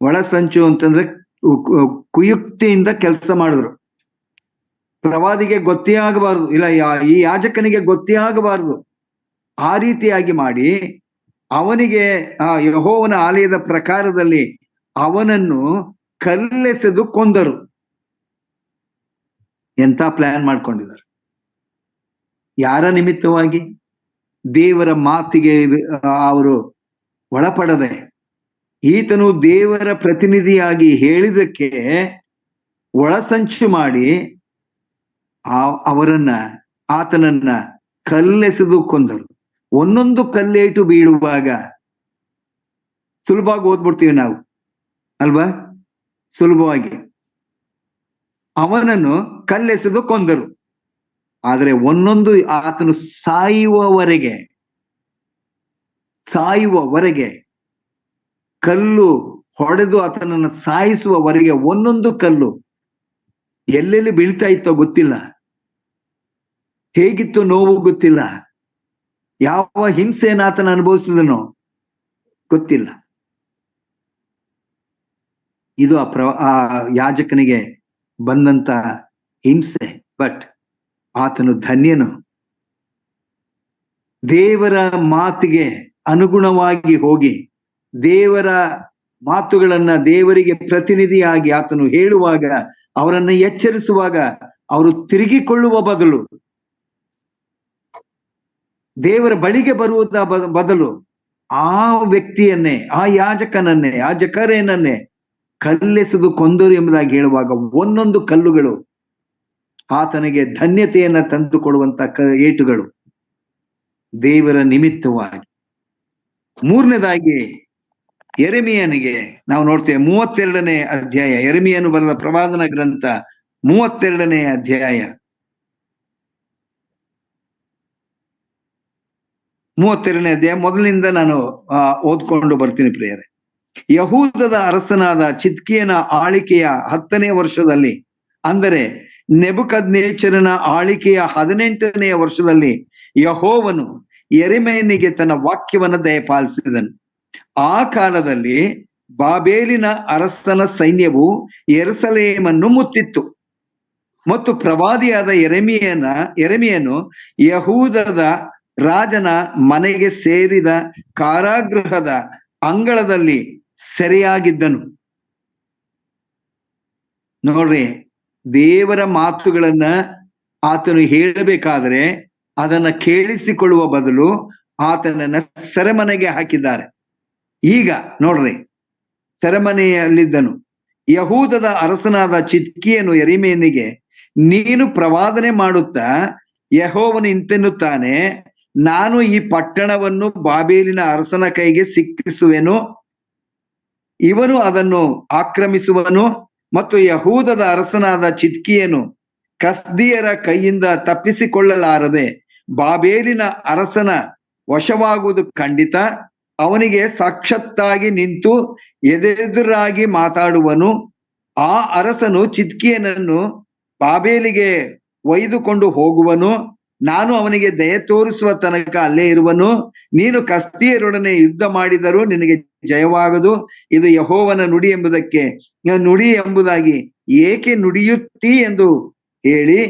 ಒಳಸಂಚು ಅಂತಂದ್ರೆ ಕುಯುಕ್ತಿಯಿಂದ ಕೆಲಸ ಮಾಡಿದ್ರು. ಪ್ರವಾದಿಗೆ ಗೊತ್ತೇ ಆಗಬಾರದು, ಇಲ್ಲ ಈ ಯಾಜಕನಿಗೆ ಗೊತ್ತೇ ಆಗಬಾರದು. ಆ ರೀತಿಯಾಗಿ ಮಾಡಿ ಅವನಿಗೆ ಆ ಯೆಹೋವನ ಆಲಯದ ಪ್ರಕಾರದಲ್ಲಿ ಅವನನ್ನು ಕಲ್ಲೆಸೆದು ಕೊಂದರು. ಎಂತ ಪ್ಲಾನ್ ಮಾಡ್ಕೊಂಡಿದ್ದಾರೆ! ಯಾರ ನಿಮಿತ್ತವಾಗಿ? ದೇವರ ಮಾತಿಗೆ ಅವರು ಒಳಪಡದೆ, ಈತನು ದೇವರ ಪ್ರತಿನಿಧಿಯಾಗಿ ಹೇಳಿದಕ್ಕೆ ಒಳಸಂಚು ಮಾಡಿ ಆತನನ್ನ ಕಲ್ಲೆಸೆದು ಕೊಂದರು. ಒಂದೊಂದು ಕಲ್ಲೇಟು ಬೀಳುವಾಗ ಸುಲಭವಾಗಿ ಓದ್ಬಿಡ್ತೀವಿ ನಾವು ಅಲ್ವಾ? ಸುಲಭವಾಗಿ ಅವನನ್ನು ಕಲ್ಲೆಸೆದು ಕೊಂದರು. ಆದರೆ ಒಂದೊಂದು ಆತನು ಸಾಯುವವರೆಗೆ ಕಲ್ಲು ಹೊಡೆದು ಆತನನ್ನು ಸಾಯಿಸುವವರೆಗೆ ಒಂದೊಂದು ಕಲ್ಲು ಎಲ್ಲೆಲ್ಲಿ ಬೀಳ್ತಾ ಇತ್ತೋ ಗೊತ್ತಿಲ್ಲ, ಹೇಗಿತ್ತು ನೋವು ಗೊತ್ತಿಲ್ಲ, ಯಾವ ಹಿಂಸೆಯನ್ನು ಆತನ ಅನುಭವಿಸಿದನೋ ಗೊತ್ತಿಲ್ಲ. ಇದು ಆ ಯಾಜಕನಿಗೆ ಬಂದಂತ ಹಿಂಸೆ. ಬಟ್ ಆತನು ಧನ್ಯನು. ದೇವರ ಮಾತಿಗೆ ಅನುಗುಣವಾಗಿ ಹೋಗಿ ದೇವರ ಮಾತುಗಳನ್ನ ದೇವರಿಗೆ ಪ್ರತಿನಿಧಿಯಾಗಿ ಆತನು ಹೇಳುವಾಗ, ಅವರನ್ನ ಎಚ್ಚರಿಸುವಾಗ ಅವರು ತಿರುಗಿಕೊಳ್ಳುವ ಬದಲು, ದೇವರ ಬಳಿಗೆ ಬರುವುದ ಬದಲು ಆ ವ್ಯಕ್ತಿಯನ್ನೇ, ಆ ಯಾಜಕನನ್ನೇ, ಆ ಜಕರೇನನ್ನೇ ಕಲ್ಲೆಸೆದು ಕೊಂದರು ಎಂಬುದಾಗಿ ಹೇಳುವಾಗ ಒಂದೊಂದು ಕಲ್ಲುಗಳು ಆತನಿಗೆ ಧನ್ಯತೆಯನ್ನ ತಂದು ಕೊಡುವಂತ ಏಟುಗಳು ದೇವರ ನಿಮಿತ್ತವಾಗಿ. ಮೂರನೇದಾಗಿ ಯೆರೆಮೀಯನಿಗೆ ನಾವು ನೋಡ್ತೇವೆ 32ನೇ ಅಧ್ಯಾಯ, ಯೆರೆಮೀಯನು ಬರೆದ ಪ್ರವಾದನ ಗ್ರಂಥ 32ನೇ ಅಧ್ಯಾಯ 32ನೇ ಅಧ್ಯಾಯ ಮೊದಲಿನಿಂದ ನಾನು ಓದ್ಕೊಂಡು ಬರ್ತೀನಿ ಪ್ರಿಯರೇ. ಯಹೂದದ ಅರಸನಾದ ಚಿದ್ಕೀಯನ ಆಳಿಕೆಯ 10ನೇ ವರ್ಷದಲ್ಲಿ, ಅಂದರೆ ನೆಬೂಕದ್ನೆಚ್ಚರನ ಆಳಿಕೆಯ 18ನೆಯ ವರ್ಷದಲ್ಲಿ, ಯೆಹೋವನು ಯೆರೆಮೀಯನಿಗೆ ತನ್ನ ವಾಕ್ಯವನ್ನು ದಯಪಾಲಿಸಿದನು. ಆ ಕಾಲದಲ್ಲಿ ಬಾಬೇಲಿನ ಅರಸನ ಸೈನ್ಯವು ಯೆರೂಸಲೇಮನ್ನು ಮುತ್ತಿತ್ತು ಮತ್ತು ಪ್ರವಾದಿಯಾದ ಯೆರೆಮೀಯನು ಯಹೂದದ ರಾಜನ ಮನೆಗೆ ಸೇರಿದ ಕಾರಾಗೃಹದ ಅಂಗಳದಲ್ಲಿ ಸೆರೆಯಾಗಿದ್ದನು. ನೋಡ್ರಿ, ದೇವರ ಮಾತುಗಳನ್ನ ಆತನು ಹೇಳಬೇಕಾದ್ರೆ ಅದನ್ನ ಕೇಳಿಸಿಕೊಳ್ಳುವ ಬದಲು ಆತನನ್ನ ಸೆರೆಮನೆಗೆ ಹಾಕಿದ್ದಾರೆ. ಈಗ ನೋಡ್ರಿ, ಸೆರೆಮನೆಯಲ್ಲಿದ್ದನು. ಯಹೂದದ ಅರಸನಾದ ಚಿದ್ಕೀಯನು ಯೆರೆಮೀಯನಿಗೆ, ನೀನು ಪ್ರವಾದನೆ ಮಾಡುತ್ತಾ ಯೆಹೋವನು ಇಂತೆನ್ನುತ್ತಾನೆ, ನಾನು ಈ ಪಟ್ಟಣವನ್ನು ಬಾಬೇಲಿನ ಅರಸನ ಕೈಗೆ ಸಿಕ್ಕಿಸುವೆನು, ಇವನು ಅದನ್ನು ಆಕ್ರಮಿಸುವನು ಮತ್ತು ಯಹೂದದ ಅರಸನಾದ ಚಿದ್ಕೀಯನು ಕಸ್ದೀಯರ ಕೈಯಿಂದ ತಪ್ಪಿಸಿಕೊಳ್ಳಲಾರದೆ ಬಾಬೇಲಿನ ಅರಸನ ವಶವಾಗುವುದು ಖಂಡಿತ. ಅವನಿಗೆ ಸಾಕ್ಷಾತ್ತಾಗಿ ನಿಂತು ಎದೆದುರಾಗಿ ಮಾತಾಡುವನು. ಆ ಅರಸನು ಚಿದ್ಕೀಯನನ್ನು ಬಾಬೇಲಿಗೆ ಒಯ್ದುಕೊಂಡು ಹೋಗುವನು. ನಾನು ಅವನಿಗೆ ದಯೆ ತೋರಿಸುವ ತನಕ ಅಲ್ಲೇ ಇರುವನು. ನೀನು ಕಸ್ದೀಯರೊಡನೆ ಯುದ್ಧ ಮಾಡಿದರೂ ನಿನಗೆ ಜಯವಾಗದು. ಇದು ಯೆಹೋವನ ನುಡಿ ಎಂಬುದಾಗಿ ಏಕೆ ನುಡಿಯುತ್ತೀ ಎಂದು ಹೇಳಿ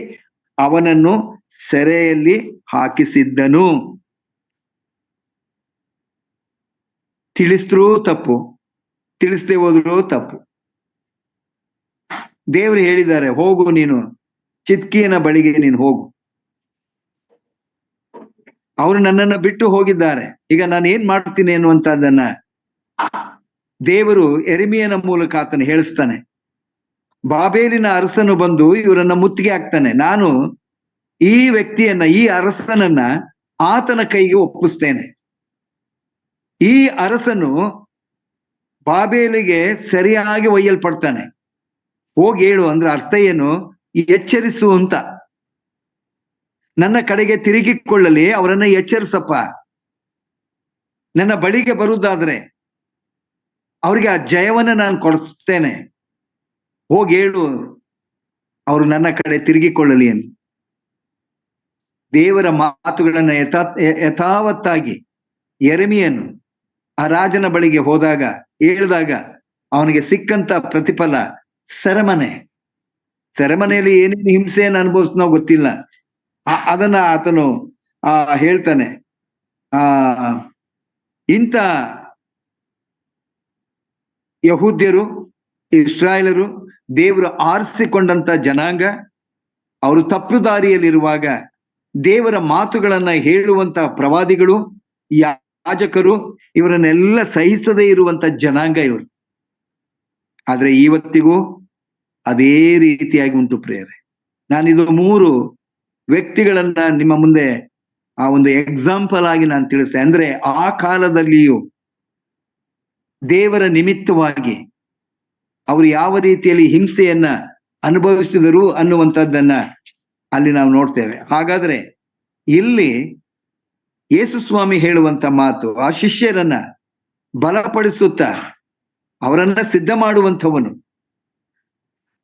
ಅವನನ್ನು ಸೆರೆಯಲ್ಲಿ ಹಾಕಿಸಿದ್ದನು. ತಿಳಿಸಿದ್ರೂ ತಪ್ಪು, ತಿಳಿಸದೆ ಹೋದ್ರೂ ತಪ್ಪು. ದೇವರು ಹೇಳಿದ್ದಾರೆ, ಹೋಗು, ನೀನು ಚಿದ್ಕೀಯನ ಬಳಿಗೆ ನೀನು ಹೋಗು. ಅವರು ನನ್ನನ್ನು ಬಿಟ್ಟು ಹೋಗಿದ್ದಾರೆ, ಈಗ ನಾನು ಏನ್ ಮಾಡ್ತೀನಿ ಅನ್ನುವಂಥದ್ದನ್ನ ದೇವರು ಯೆರೆಮೀಯನ ಮೂಲಕ ಆತನು ಹೇಳಿಸ್ತಾನೆ. ಬಾಬೇಲಿನ ಅರಸನು ಬಂದು ಇವರನ್ನ ಮುತ್ತಿಗೆ ಹಾಕ್ತಾನೆ. ನಾನು ಈ ವ್ಯಕ್ತಿಯನ್ನ, ಈ ಅರಸನನ್ನ ಆತನ ಕೈಗೆ ಒಪ್ಪಿಸ್ತೇನೆ. ಈ ಅರಸನು ಬಾಬೇಲಿಗೆ ಸರಿಯಾಗಿ ಒಯ್ಯಲ್ಪಡ್ತಾನೆ. ಹೋಗಿ ಹೇಳು ಅಂದ್ರೆ ಅರ್ಥ ಏನು? ಎಚ್ಚರಿಸು ಅಂತ. ನನ್ನ ಕಡೆಗೆ ತಿರುಗಿಕೊಳ್ಳಲಿ, ಅವರನ್ನ ಎಚ್ಚರಿಸಪ್ಪ. ನನ್ನ ಬಳಿಗೆ ಬರುವುದಾದ್ರೆ ಅವ್ರಿಗೆ ಆ ಜಯವನ್ನ ನಾನು ಕೊಡಿಸ್ತೇನೆ. ಹೋಗಿ ಹೇಳು, ಅವರು ನನ್ನ ಕಡೆ ತಿರುಗಿಕೊಳ್ಳಲಿ ಎಂದು. ದೇವರ ಮಾತುಗಳನ್ನ ಯಥಾವತ್ತಾಗಿ ಯೆರೆಮೀಯನು ಆ ರಾಜನ ಬಳಿಗೆ ಹೋದಾಗ ಹೇಳಿದಾಗ ಅವನಿಗೆ ಸಿಕ್ಕಂತ ಪ್ರತಿಫಲ ಸೆರೆಮನೆ. ಸೆರೆಮನೆಯಲ್ಲಿ ಏನೇನು ಹಿಂಸೆಯನ್ನು ಅನುಭವಿಸ್ನೋ ಗೊತ್ತಿಲ್ಲ. ಅದನ್ನ ಆತನು ಹೇಳ್ತಾನೆ. ಇಂಥ ಯಹೂದ್ಯರು, ಇಸ್ರಾಯೇಲರು, ದೇವರು ಆರಿಸಿಕೊಂಡಂತ ಜನಾಂಗ, ಅವರು ತಪ್ಪು ದಾರಿಯಲ್ಲಿರುವಾಗ ದೇವರ ಮಾತುಗಳನ್ನ ಹೇಳುವಂತ ಪ್ರವಾದಿಗಳು, ಯಾಜಕರು, ಇವರನ್ನೆಲ್ಲ ಸಹಿಸದೇ ಇರುವಂತ ಜನಾಂಗ ಇವರು. ಆದ್ರೆ ಇವತ್ತಿಗೂ ಅದೇ ರೀತಿಯಾಗಿ ಉಂಟು ಪ್ರಿಯರೇ. ನಾನಿದು 3 ವ್ಯಕ್ತಿಗಳನ್ನ ನಿಮ್ಮ ಮುಂದೆ ಒಂದು ಎಕ್ಸಾಂಪಲ್ ಆಗಿ ನಾನು ತಿಳಿಸ್ತೇನೆ. ಅಂದ್ರೆ ಆ ಕಾಲದಲ್ಲಿಯೂ ದೇವರ ನಿಮಿತ್ತವಾಗಿ ಅವರು ಯಾವ ರೀತಿಯಲ್ಲಿ ಹಿಂಸೆಯನ್ನ ಅನುಭವಿಸಿದರು ಅನ್ನುವಂಥದ್ದನ್ನ ಅಲ್ಲಿ ನಾವು ನೋಡ್ತೇವೆ. ಹಾಗಾದ್ರೆ ಇಲ್ಲಿ ಯೇಸು ಸ್ವಾಮಿ ಹೇಳುವಂತ ಮಾತು, ಆ ಶಿಷ್ಯರನ್ನ ಬಲಪಡಿಸುತ್ತಾ ಅವರನ್ನ ಸಿದ್ಧ ಮಾಡುವಂಥವನು.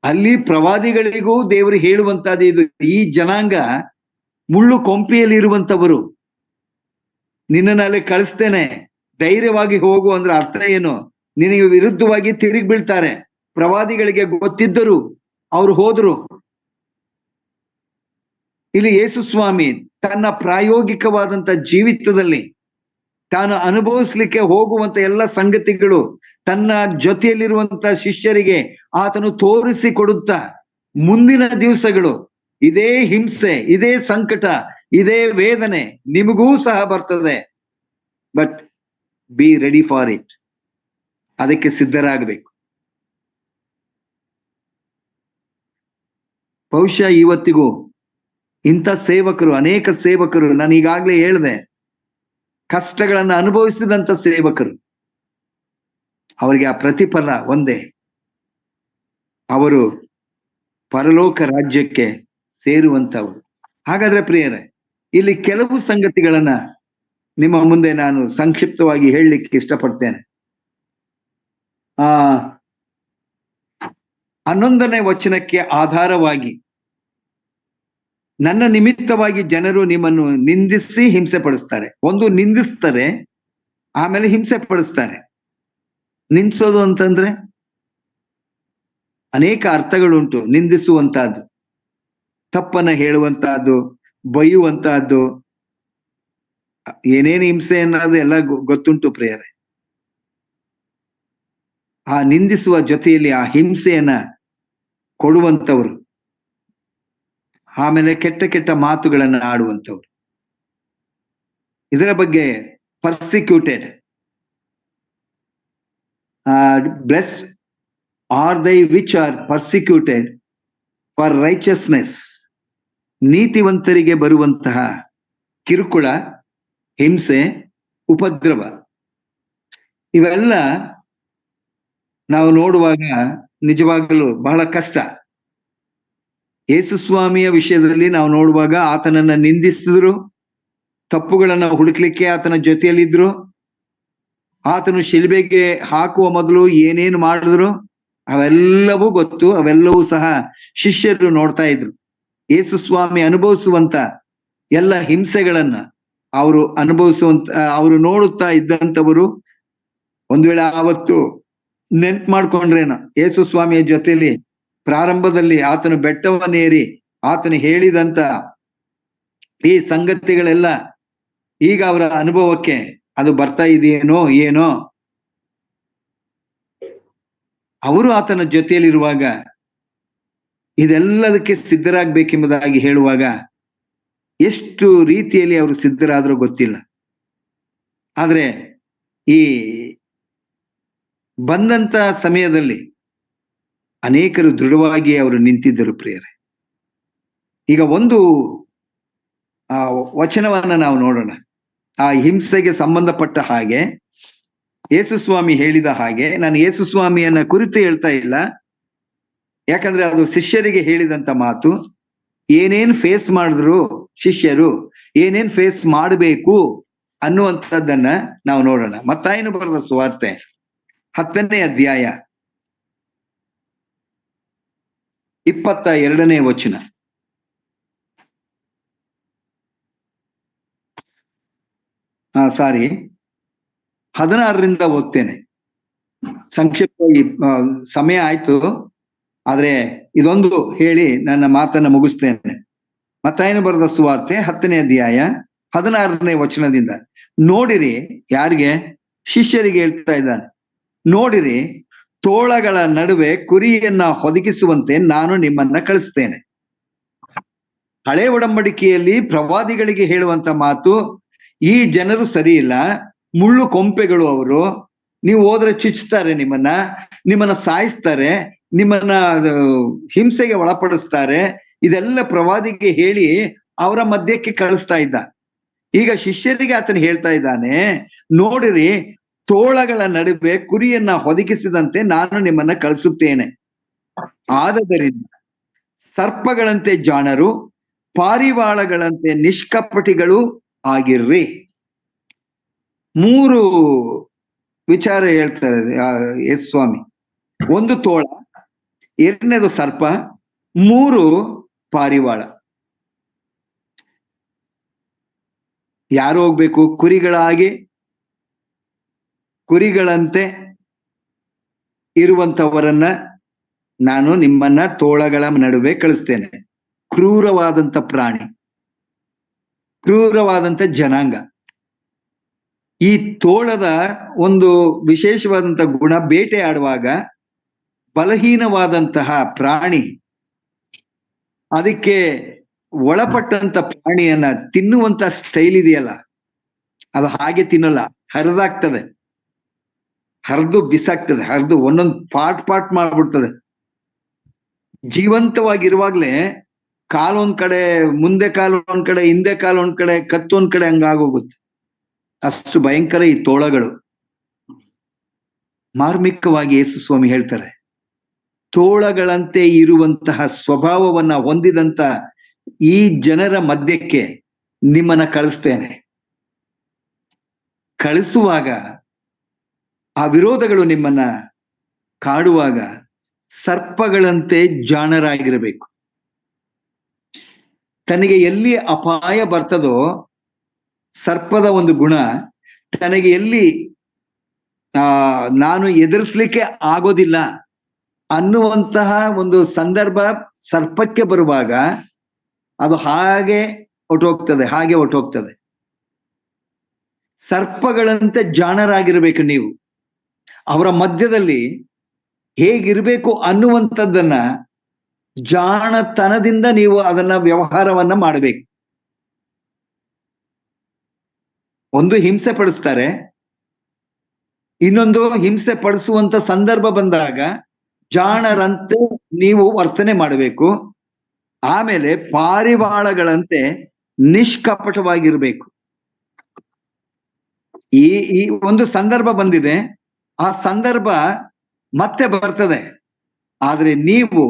ಅಲ್ಲಿ ಪ್ರವಾದಿಗಳಿಗೂ ದೇವರು ಹೇಳುವಂತದ್ದು ಇದು, ಈ ಜನಾಂಗ ಮುಳ್ಳು ಕೊಂಪೆಯಲ್ಲಿ ಇರುವಂತವರು, ನಿನ್ನನ್ನು ಅಲ್ಲಿ ಕಳಿಸ್ತೇನೆ, ಧೈರ್ಯವಾಗಿ ಹೋಗು ಅಂದ್ರೆ ಅರ್ಥ ಏನು? ನಿನಗೆ ವಿರುದ್ಧವಾಗಿ ತಿರುಗಿ ಬೀಳ್ತಾರೆ. ಪ್ರವಾದಿಗಳಿಗೆ ಗೊತ್ತಿದ್ದರು, ಅವರು ಹೋದ್ರು. ಇಲ್ಲಿ ಯೇಸು ಸ್ವಾಮಿ ತನ್ನ ಪ್ರಾಯೋಗಿಕವಾದಂತ ಜೀವಿತದಲ್ಲಿ ತಾನು ಅನುಭವಿಸ್ಲಿಕ್ಕೆ ಹೋಗುವಂತ ಎಲ್ಲ ಸಂಗತಿಗಳು ತನ್ನ ಜೊತೆಯಲ್ಲಿರುವಂತ ಶಿಷ್ಯರಿಗೆ ಆತನು ತೋರಿಸಿ ಕೊಡುತ್ತಾ, ಮುಂದಿನ ದಿವಸಗಳು ಇದೇ ಹಿಂಸೆ, ಇದೇ ಸಂಕಟ, ಇದೇ ವೇದನೆ ನಿಮಗೂ ಸಹ ಬರ್ತದೆ, but be ready for it. ಅದಕ್ಕೆ ಸಿದ್ಧರಾಗಬೇಕು. ಬಹುಶಃ ಇವತ್ತಿಗೂ ಇಂಥ ಸೇವಕರು, ಅನೇಕ ಸೇವಕರು, ನಾನು ಈಗಾಗಲೇ ಹೇಳಿದೆ, ಕಷ್ಟಗಳನ್ನು ಅನುಭವಿಸಿದಂತ ಸೇವಕರು, ಅವರಿಗೆ ಆ ಪ್ರತಿಫಲ ಒಂದೇ, ಅವರು ಪರಲೋಕ ರಾಜ್ಯಕ್ಕೆ ಸೇರುವಂತವರು. ಹಾಗಾದ್ರೆ ಪ್ರಿಯರೇ, ಇಲ್ಲಿ ಕೆಲವು ಸಂಗತಿಗಳನ್ನ ನಿಮ್ಮ ಮುಂದೆ ನಾನು ಸಂಕ್ಷಿಪ್ತವಾಗಿ ಹೇಳಲಿಕ್ಕೆ ಇಷ್ಟಪಡ್ತೇನೆ. 11ನೇ ವಚನಕ್ಕೆ ಆಧಾರವಾಗಿ, ನನ್ನ ನಿಮಿತ್ತವಾಗಿ ಜನರು ನಿಮ್ಮನ್ನು ನಿಂದಿಸಿ ಹಿಂಸೆ ಪಡಿಸ್ತಾರೆ. ಒಂದು ನಿಂದಿಸ್ತಾರೆ, ಆಮೇಲೆ ಹಿಂಸೆ ಪಡಿಸ್ತಾರೆ. ನಿಂದಿಸೋದು ಅಂತಂದ್ರೆ ಅನೇಕ ಅರ್ಥಗಳುಂಟು. ನಿಂದಿಸುವಂತಹದ್ದು, ತಪ್ಪನ್ನ ಹೇಳುವಂತಹದ್ದು, ಬೈಯುವಂತಹದ್ದು, ಏನೇನು ಹಿಂಸೆ ಅನ್ನೋದು ಎಲ್ಲ ಗೊತ್ತುಂಟು ಪ್ರಿಯರೇ. ಆ ನಿಂದಿಸುವ ಜೊತೆಯಲ್ಲಿ ಆ ಹಿಂಸೆಯನ್ನ ಕೊಡುವಂತವ್ರು, ಆಮೇಲೆ ಕೆಟ್ಟ ಕೆಟ್ಟ ಮಾತುಗಳನ್ನ ಆಡುವಂಥವ್ರು. ಇದರ ಬಗ್ಗೆ persecuted, blessed R they which are persecuted for righteousness. ನೀತಿವಂತರಿಗೆ ಬರುವಂತಹ ಕಿರುಕುಳ, ಹಿಂಸೆ, ಉಪದ್ರವ, ಇವೆಲ್ಲ ನಾವು ನೋಡುವಾಗ ನಿಜವಾಗಲೂ ಬಹಳ ಕಷ್ಟ. ಯೇಸು ಸ್ವಾಮಿಯ ವಿಷಯದಲ್ಲಿ ನಾವು ನೋಡುವಾಗ ಆತನನ್ನ ನಿಂದಿಸಿದ್ರು, ತಪ್ಪುಗಳನ್ನ ಹುಡುಕ್ಲಿಕ್ಕೆ ಆತನ ಜೊತೆಯಲ್ಲಿದ್ರು, ಆತನು ಶಿಲ್ಬೆಗೆ ಹಾಕುವ ಮೊದಲು ಏನೇನು ಮಾಡಿದ್ರು ಅವೆಲ್ಲವೂ ಗೊತ್ತು. ಅವೆಲ್ಲವೂ ಸಹ ಶಿಷ್ಯರು ನೋಡ್ತಾ ಇದ್ರು. ಯೇಸು ಸ್ವಾಮಿ ಅನುಭವಿಸುವಂತ ಎಲ್ಲ ಹಿಂಸೆಗಳನ್ನ ಅವರು ಅವರು ನೋಡುತ್ತಾ ಇದ್ದಂಥವರು ಒಂದು ವೇಳೆ ಆವತ್ತು ನೆನ್ಪು ಮಾಡ್ಕೊಂಡ್ರೇನ, ಯೇಸು ಸ್ವಾಮಿಯ ಜೊತೆಯಲ್ಲಿ ಪ್ರಾರಂಭದಲ್ಲಿ ಆತನು ಬೆಟ್ಟವನ್ನೇರಿ ಆತನು ಹೇಳಿದಂತ ಈ ಸಂಗತಿಗಳೆಲ್ಲ ಈಗ ಅವರ ಅನುಭವಕ್ಕೆ ಅದು ಬರ್ತಾ ಇದೆಯೇನೋ ಏನೋ. ಅವರು ಆತನ ಜೊತೆಯಲ್ಲಿರುವಾಗ ಇದೆಲ್ಲದಕ್ಕೆ ಸಿದ್ಧರಾಗಬೇಕೆಂಬುದಾಗಿ ಹೇಳುವಾಗ ಎಷ್ಟು ರೀತಿಯಲ್ಲಿ ಅವರು ಸಿದ್ಧರಾದ್ರೂ ಗೊತ್ತಿಲ್ಲ. ಆದ್ರೆ ಈ ಬಂದಂತ ಸಮಯದಲ್ಲಿ ಅನೇಕರು ದೃಢವಾಗಿ ಅವರು ನಿಂತಿದ್ದರು ಪ್ರಿಯರೇ. ಈಗ ಒಂದು ವಚನವನ್ನ ನಾವು ನೋಡೋಣ. ಆ ಹಿಂಸೆಗೆ ಸಂಬಂಧಪಟ್ಟ ಹಾಗೆ ಯೇಸು ಸ್ವಾಮಿ ಹೇಳಿದ ಹಾಗೆ, ನಾನು ಯೇಸು ಸ್ವಾಮಿಯನ್ನ ಕುರಿತು ಹೇಳ್ತಾ ಇಲ್ಲ, ಯಾಕಂದ್ರೆ ಅದು ಶಿಷ್ಯರಿಗೆ ಹೇಳಿದಂತ ಮಾತು. ಏನೇನ್ ಫೇಸ್ ಮಾಡಿದ್ರು ಶಿಷ್ಯರು, ಏನೇನ್ ಫೇಸ್ ಮಾಡಬೇಕು ಅನ್ನುವಂಥದ್ದನ್ನ ನಾವು ನೋಡೋಣ. ಮತ್ತಾಯನು ಬರೆದ ಸುವಾರ್ತೆ 10ನೇ ಅಧ್ಯಾಯ 22ನೇ ವಚನ. ಸಾರಿ, 16ರಿಂದ ಓದ್ತೇನೆ. ಸಂಕ್ಷಿಪ್ತವಾಗಿ ಸಮಯ ಆಯ್ತು, ಆದ್ರೆ ಇದೊಂದು ಹೇಳಿ ನನ್ನ ಮಾತನ್ನ ಮುಗಿಸ್ತೇನೆ. ಮತ್ತಾಯನು ಬರೆದ ಸುವಾರ್ತೆ 10ನೇ ಅಧ್ಯಾಯ 16ನೇ ವಚನದಿಂದ. ನೋಡಿರಿ, ಯಾರಿಗೆ? ಶಿಷ್ಯರಿಗೆ ಹೇಳ್ತಾ ಇದ್ದಾನೆ. ನೋಡಿರಿ, ತೋಳಗಳ ನಡುವೆ ಕುರಿಯನ್ನ ಒದಗಿಸುವಂತೆ ನಾನು ನಿಮ್ಮನ್ನ ಕಳಿಸ್ತೇನೆ. ಹಳೆ ಒಡಂಬಡಿಕೆಯಲ್ಲಿ ಪ್ರವಾದಿಗಳಿಗೆ ಹೇಳುವಂತ ಮಾತು, ಈ ಜನರು ಸರಿ ಇಲ್ಲ, ಮುಳ್ಳು ಕೊಂಪೆಗಳು ಅವರು, ನೀವು ಹೋದ್ರೆ ಚುಚ್ಚುತ್ತಾರೆ, ನಿಮ್ಮನ್ನ ಸಾಯಿಸ್ತಾರೆ, ನಿಮ್ಮನ್ನ ಹಿಂಸೆಗೆ ಒಳಪಡಿಸ್ತಾರೆ, ಇದೆಲ್ಲ ಪ್ರವಾದಿಗೆ ಹೇಳಿ ಅವರ ಮಧ್ಯಕ್ಕೆ ಕಳಿಸ್ತಾ ಇದ್ದ. ಈಗ ಶಿಷ್ಯರಿಗೆ ಆತನು ಹೇಳ್ತಾ ಇದ್ದಾನೆ, ನೋಡಿರಿ, ತೋಳಗಳ ನಡುವೆ ಕುರಿಯನ್ನ ಒದಗಿಸಿದಂತೆ ನಾನು ನಿಮ್ಮನ್ನ ಕಳಿಸುತ್ತೇನೆ. ಆದದರಿಂದ ಸರ್ಪಗಳಂತೆ ಜಾಣರು, ಪಾರಿವಾಳಗಳಂತೆ ನಿಷ್ಕಪಟಿಗಳು ಆಗಿರ್ರಿ. 3 ವಿಚಾರ ಹೇಳ್ತಾರೆ ಎಸ್ ಸ್ವಾಮಿ. 1 ತೋಳ, 2ನೇದು ಸರ್ಪ, 3 ಪಾರಿವಾಳ. ಯಾರು ಹೋಗ್ಬೇಕು? ಕುರಿಗಳಂತೆ ಇರುವಂತವರನ್ನ ನಾನು ನಿಮ್ಮನ್ನ ತೋಳಗಳ ನಡುವೆ ಕಳಿಸ್ತೇನೆ. ಕ್ರೂರವಾದಂತ ಪ್ರಾಣಿ, ಕ್ರೂರವಾದಂತ ಜನಾಂಗ. ಈ ತೋಳದ ಒಂದು ವಿಶೇಷವಾದಂತ ಗುಣ, ಬೇಟೆ ಆಡುವಾಗ ಬಲಹೀನವಾದಂತಹ ಪ್ರಾಣಿ, ಅದಕ್ಕೆ ಒಳಪಟ್ಟಂತ ಪ್ರಾಣಿಯನ್ನ ತಿನ್ನುವಂತ ಸ್ಟೈಲ್ ಇದೆಯಲ್ಲ, ಅದು ಹಾಗೆ ತಿನ್ನಲ್ಲ, ಹರಿದಾಗ್ತದೆ, ಹರಿದು ಬಿಸಾಕ್ತದೆ, ಹರಿದು ಒಂದೊಂದು ಪಾಟ್ ಮಾಡ್ಬಿಡ್ತದೆ. ಜೀವಂತವಾಗಿರುವಾಗ್ಲೇ ಕಾಲೊಂದ್ ಕಡೆ, ಮುಂದೆ ಕಾಲು ಒಂದ್ ಕಡೆ, ಹಿಂದೆ ಕಾಲು ಒಂದ್ ಕಡೆ, ಕತ್ತೊಂದ್ ಕಡೆ ಹಂಗಾಗೋಗುತ್ತೆ. ಅಷ್ಟು ಭಯಂಕರ ಈ ತೋಳಗಳು. ಮಾರ್ಮಿಕವಾಗಿ ಯೇಸು ಸ್ವಾಮಿ ಹೇಳ್ತಾರೆ, ತೋಳಗಳಂತೆ ಇರುವಂತಹ ಸ್ವಭಾವವನ್ನ ಹೊಂದಿದಂತ ಈ ಜನರ ಮಧ್ಯಕ್ಕೆ ನಿಮ್ಮನ್ನ ಕಳಿಸ್ತೇನೆ. ಕಳಿಸುವಾಗ ಆ ವಿರೋಧಗಳು ನಿಮ್ಮನ್ನ ಕಾಡುವಾಗ ಸರ್ಪಗಳಂತೆ ಜಾಣರಾಗಿರಬೇಕು. ತನಗೆ ಎಲ್ಲಿ ಅಪಾಯ ಬರ್ತದೋ, ಸರ್ಪದ ಒಂದು ಗುಣ, ತನಗೆ ಎಲ್ಲಿ ನಾನು ಎದುರಿಸ್ಲಿಕ್ಕೆ ಆಗೋದಿಲ್ಲ ಅನ್ನುವಂತಹ ಒಂದು ಸಂದರ್ಭ ಸರ್ಪಕ್ಕೆ ಬರುವಾಗ ಅದು ಹಾಗೆ ಹೊರಟೋಗ್ತದೆ. ಸರ್ಪಗಳಂತೆ ಜಾಣರಾಗಿರ್ಬೇಕು ನೀವು. ಅವರ ಮಧ್ಯದಲ್ಲಿ ಹೇಗಿರ್ಬೇಕು ಅನ್ನುವಂಥದ್ದನ್ನ ಜಾಣತನದಿಂದ ನೀವು ಅದನ್ನ ವ್ಯವಹಾರವನ್ನ ಮಾಡಬೇಕು. ಒಂದು ಹಿಂಸೆ ಪಡಿಸ್ತಾರೆ, ಇನ್ನೊಂದು ಹಿಂಸೆ ಪಡಿಸುವಂತ ಸಂದರ್ಭ ಬಂದಾಗ ಜಾಣರಂತೆ ನೀವು ವರ್ತನೆ ಮಾಡಬೇಕು. ಆಮೇಲೆ ಪಾರಿವಾಳಗಳಂತೆ ನಿಷ್ಕಪಟವಾಗಿರ್ಬೇಕು. ಈ ಒಂದು ಸಂದರ್ಭ ಬಂದಿದೆ, ಆ ಸಂದರ್ಭ ಮತ್ತೆ ಬರ್ತದೆ, ಆದ್ರೆ ನೀವು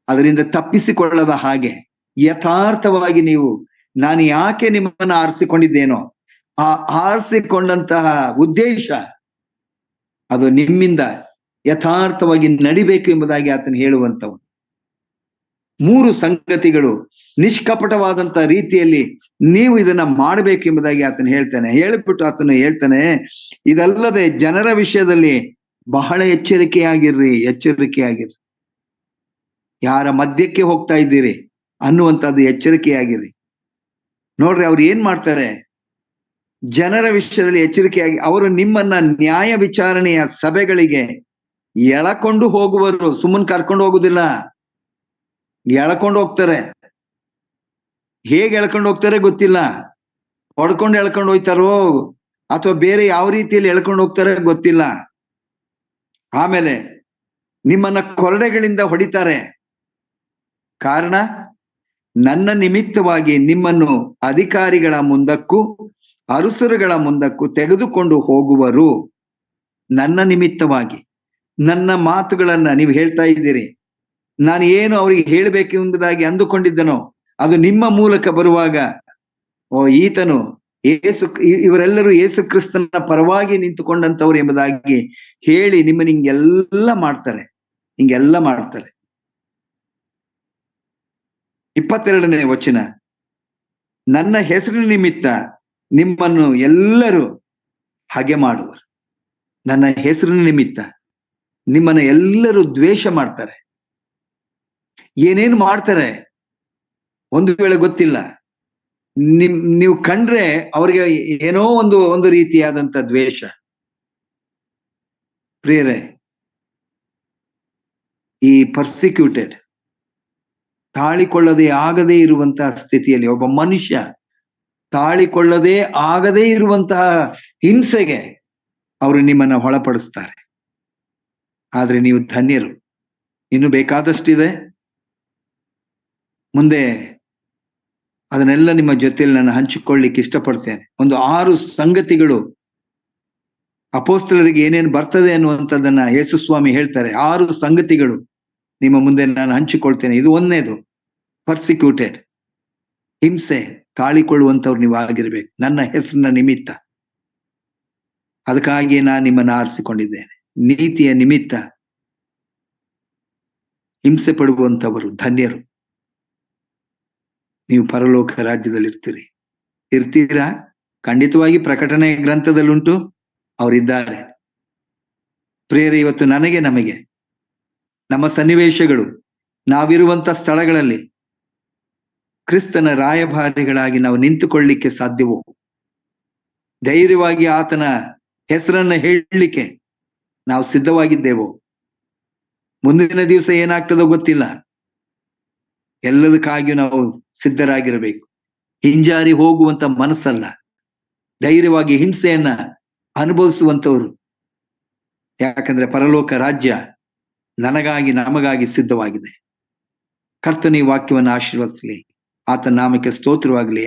ಅದರಿಂದ ತಪ್ಪಿಸಿಕೊಳ್ಳದ ಹಾಗೆ ಯಥಾರ್ಥವಾಗಿ ನೀವು, ನಾನು ಯಾಕೆ ನಿಮ್ಮನ್ನ ಆರಿಸಿಕೊಂಡಿದ್ದೇನೋ ಆ ಆರಿಸಿಕೊಂಡಂತಹ ಉದ್ದೇಶ ಅದು ನಿಮ್ಮಿಂದ ಯಥಾರ್ಥವಾಗಿ ನಡಿಬೇಕು ಎಂಬುದಾಗಿ ಆತನು ಹೇಳುವಂತವನು. 3 ಸಂಗತಿಗಳು ನಿಷ್ಕಪಟವಾದಂತ ರೀತಿಯಲ್ಲಿ ನೀವು ಇದನ್ನ ಮಾಡಬೇಕು ಎಂಬುದಾಗಿ ಆತನು ಹೇಳಿಬಿಟ್ಟು ಆತನು ಹೇಳ್ತಾನೆ, ಇದಲ್ಲದೆ ಜನರ ವಿಷಯದಲ್ಲಿ ಬಹಳ ಎಚ್ಚರಿಕೆಯಾಗಿರ್ರಿ. ಯಾರ ಮಧ್ಯಕ್ಕೆ ಹೋಗ್ತಾ ಇದ್ದೀರಿ ಅನ್ನುವಂಥದ್ದು ಎಚ್ಚರಿಕೆಯಾಗಿರ್ರಿ. ನೋಡ್ರಿ, ಅವ್ರು ಏನ್ ಮಾಡ್ತಾರೆ, ಜನರ ವಿಷಯದಲ್ಲಿ ಎಚ್ಚರಿಕೆಯಾಗಿ ಅವರು ನಿಮ್ಮನ್ನ ನ್ಯಾಯ ವಿಚಾರಣೆಯ ಸಭೆಗಳಿಗೆ ಎಳಕೊಂಡು ಹೋಗುವರು. ಸುಮ್ಮನೆ ಕರ್ಕೊಂಡು ಹೋಗುದಿಲ್ಲ, ಎಳ್ಕೊಂಡು ಹೋಗ್ತಾರೆ. ಹೇಗೆ ಎಳ್ಕೊಂಡು ಹೋಗ್ತಾರೆ ಗೊತ್ತಿಲ್ಲ, ಹೊಡ್ಕೊಂಡು ಎಳ್ಕೊಂಡು ಹೋಗ್ತಾರೋ ಅಥವಾ ಬೇರೆ ಯಾವ ರೀತಿಯಲ್ಲಿ ಎಳ್ಕೊಂಡು ಹೋಗ್ತಾರೆ ಗೊತ್ತಿಲ್ಲ. ಆಮೇಲೆ ನಿಮ್ಮನ್ನ ಕೊರಡೆಗಳಿಂದ ಹೊಡಿತಾರೆ. ಕಾರಣ, ನನ್ನ ನಿಮಿತ್ತವಾಗಿ ನಿಮ್ಮನ್ನು ಅಧಿಕಾರಿಗಳ ಮುಂದಕ್ಕೂ ಅರಸರುಗಳ ಮುಂದಕ್ಕೂ ತೆಗೆದುಕೊಂಡು ಹೋಗುವರು. ನನ್ನ ನಿಮಿತ್ತವಾಗಿ ನನ್ನ ಮಾತುಗಳನ್ನ ನೀವು ಹೇಳ್ತಾ ಇದ್ದೀರಿ. ನಾನು ಏನು ಅವ್ರಿಗೆ ಹೇಳಬೇಕು ಎಂಬುದಾಗಿ ಅಂದುಕೊಂಡಿದ್ದನೋ ಅದು ನಿಮ್ಮ ಮೂಲಕ ಬರುವಾಗ, ಈತನು ಇವರೆಲ್ಲರೂ ಯೇಸು ಕ್ರಿಸ್ತನ ಪರವಾಗಿ ನಿಂತುಕೊಂಡಂತವ್ರು ಎಂಬುದಾಗಿ ಹೇಳಿ ನಿಮ್ಮನ್ನ ಹಿಂಗೆಲ್ಲ ಮಾಡ್ತಾರೆ. 22ನೇ ವಚನ, ನನ್ನ ಹೆಸರಿನ ನಿಮಿತ್ತ ನಿಮ್ಮನ್ನು ಎಲ್ಲರೂ ಹಾಗೆ ಮಾಡುವರು. ನನ್ನ ಹೆಸರಿನ ನಿಮಿತ್ತ ನಿಮ್ಮನ್ನ ಎಲ್ಲರೂ ದ್ವೇಷ ಮಾಡ್ತಾರೆ. ಏನೇನು ಮಾಡ್ತಾರೆ ಒಂದು ವೇಳೆ ಗೊತ್ತಿಲ್ಲ. ನೀವು ಕಂಡ್ರೆ ಅವ್ರಿಗೆ ಏನೋ ಒಂದು ರೀತಿಯಾದಂತ ದ್ವೇಷ. ಪ್ರಿಯರೇ, ಈ ಪರ್ಸಿಕ್ಯೂಟೆಡ್, ತಾಳಿಕೊಳ್ಳದೆ ಆಗದೇ ಇರುವಂತಹ ಸ್ಥಿತಿಯಲ್ಲಿ ಒಬ್ಬ ಮನುಷ್ಯ ತಾಳಿಕೊಳ್ಳದೆ ಆಗದೇ ಇರುವಂತಹ ಹಿಂಸೆಗೆ ಅವರು ನಿಮ್ಮನ್ನ ಒಳಪಡಿಸ್ತಾರೆ. ಆದ್ರೆ ನೀವು ಧನ್ಯರು. ಇನ್ನು ಬೇಕಾದಷ್ಟಿದೆ. ಮುಂದೆ ಅದನ್ನೆಲ್ಲ ನಿಮ್ಮ ಜೊತೆಯಲ್ಲಿ ನಾನು ಹಂಚಿಕೊಳ್ಳಿಕ್ಕೆ ಇಷ್ಟಪಡ್ತೇನೆ. ಒಂದು 6 ಸಂಗತಿಗಳು ಅಪೋಸ್ತಲರಿಗೆ ಏನೇನು ಬರ್ತದೆ ಅನ್ನುವಂಥದ್ದನ್ನ ಯೇಸು ಸ್ವಾಮಿ ಹೇಳ್ತಾರೆ. 6 ಸಂಗತಿಗಳು ನಿಮ್ಮ ಮುಂದೆ ನಾನು ಹಂಚಿಕೊಳ್ತೇನೆ. ಇದು 1ನೇದು, ಪರ್ಸಿಕ್ಯೂಟೆಡ್, ಹಿಂಸೆ ತಾಳಿಕೊಳ್ಳುವಂಥವ್ರು ನೀವು ಆಗಿರ್ಬೇಕು ನನ್ನ ಹೆಸರಿನ ನಿಮಿತ್ತ. ಅದಕ್ಕಾಗಿಯೇ ನಾನು ನಿಮ್ಮನ್ನು ಆರಿಸಿಕೊಂಡಿದ್ದೇನೆ. ನೀತಿಯ ನಿಮಿತ್ತ ಹಿಂಸೆ ಪಡುವಂಥವರು ಧನ್ಯರು. ನೀವು ಪರಲೋಕ ರಾಜ್ಯದಲ್ಲಿ ಇರ್ತೀರಾ? ಖಂಡಿತವಾಗಿ ಪ್ರಕಟಣೆ ಗ್ರಂಥದಲ್ಲುಂಟು, ಅವರಿದ್ದಾರೆ. ಪ್ರಿಯರೇ, ಇವತ್ತು ನಮಗೆ ನಮ್ಮ ಸನ್ನಿವೇಶಗಳು, ನಾವಿರುವಂತ ಸ್ಥಳಗಳಲ್ಲಿ ಕ್ರಿಸ್ತನ ರಾಯಭಾರಿಗಳಾಗಿ ನಾವು ನಿಂತುಕೊಳ್ಳಿಕ್ಕೆ ಸಾಧ್ಯವೋ? ಧೈರ್ಯವಾಗಿ ಆತನ ಹೆಸರನ್ನ ಹೇಳಲಿಕ್ಕೆ ನಾವು ಸಿದ್ಧವಾಗಿದ್ದೇವೋ? ಮುಂದಿನ ದಿವಸ ಏನಾಗ್ತದೋ ಗೊತ್ತಿಲ್ಲ. ಎಲ್ಲದಕ್ಕಾಗಿಯೂ ನಾವು ಸಿದ್ಧರಾಗಿರಬೇಕು. ಹಿಂಜಾರಿ ಹೋಗುವಂತ ಮನಸ್ಸಲ್ಲ, ಧೈರ್ಯವಾಗಿ ಹಿಂಸೆಯನ್ನ ಅನುಭವಿಸುವಂತವರು. ಯಾಕಂದ್ರೆ ಪರಲೋಕ ರಾಜ್ಯ ನನಗಾಗಿ ನಮಗಾಗಿ ಸಿದ್ಧವಾಗಿದೆ. ಕರ್ತನ ಈ ವಾಕ್ಯವನ್ನು ಆಶೀರ್ವದಿಸಲಿ. ಆತನ ನಾಮಕ್ಕೆ ಸ್ತೋತ್ರವಾಗಲಿ.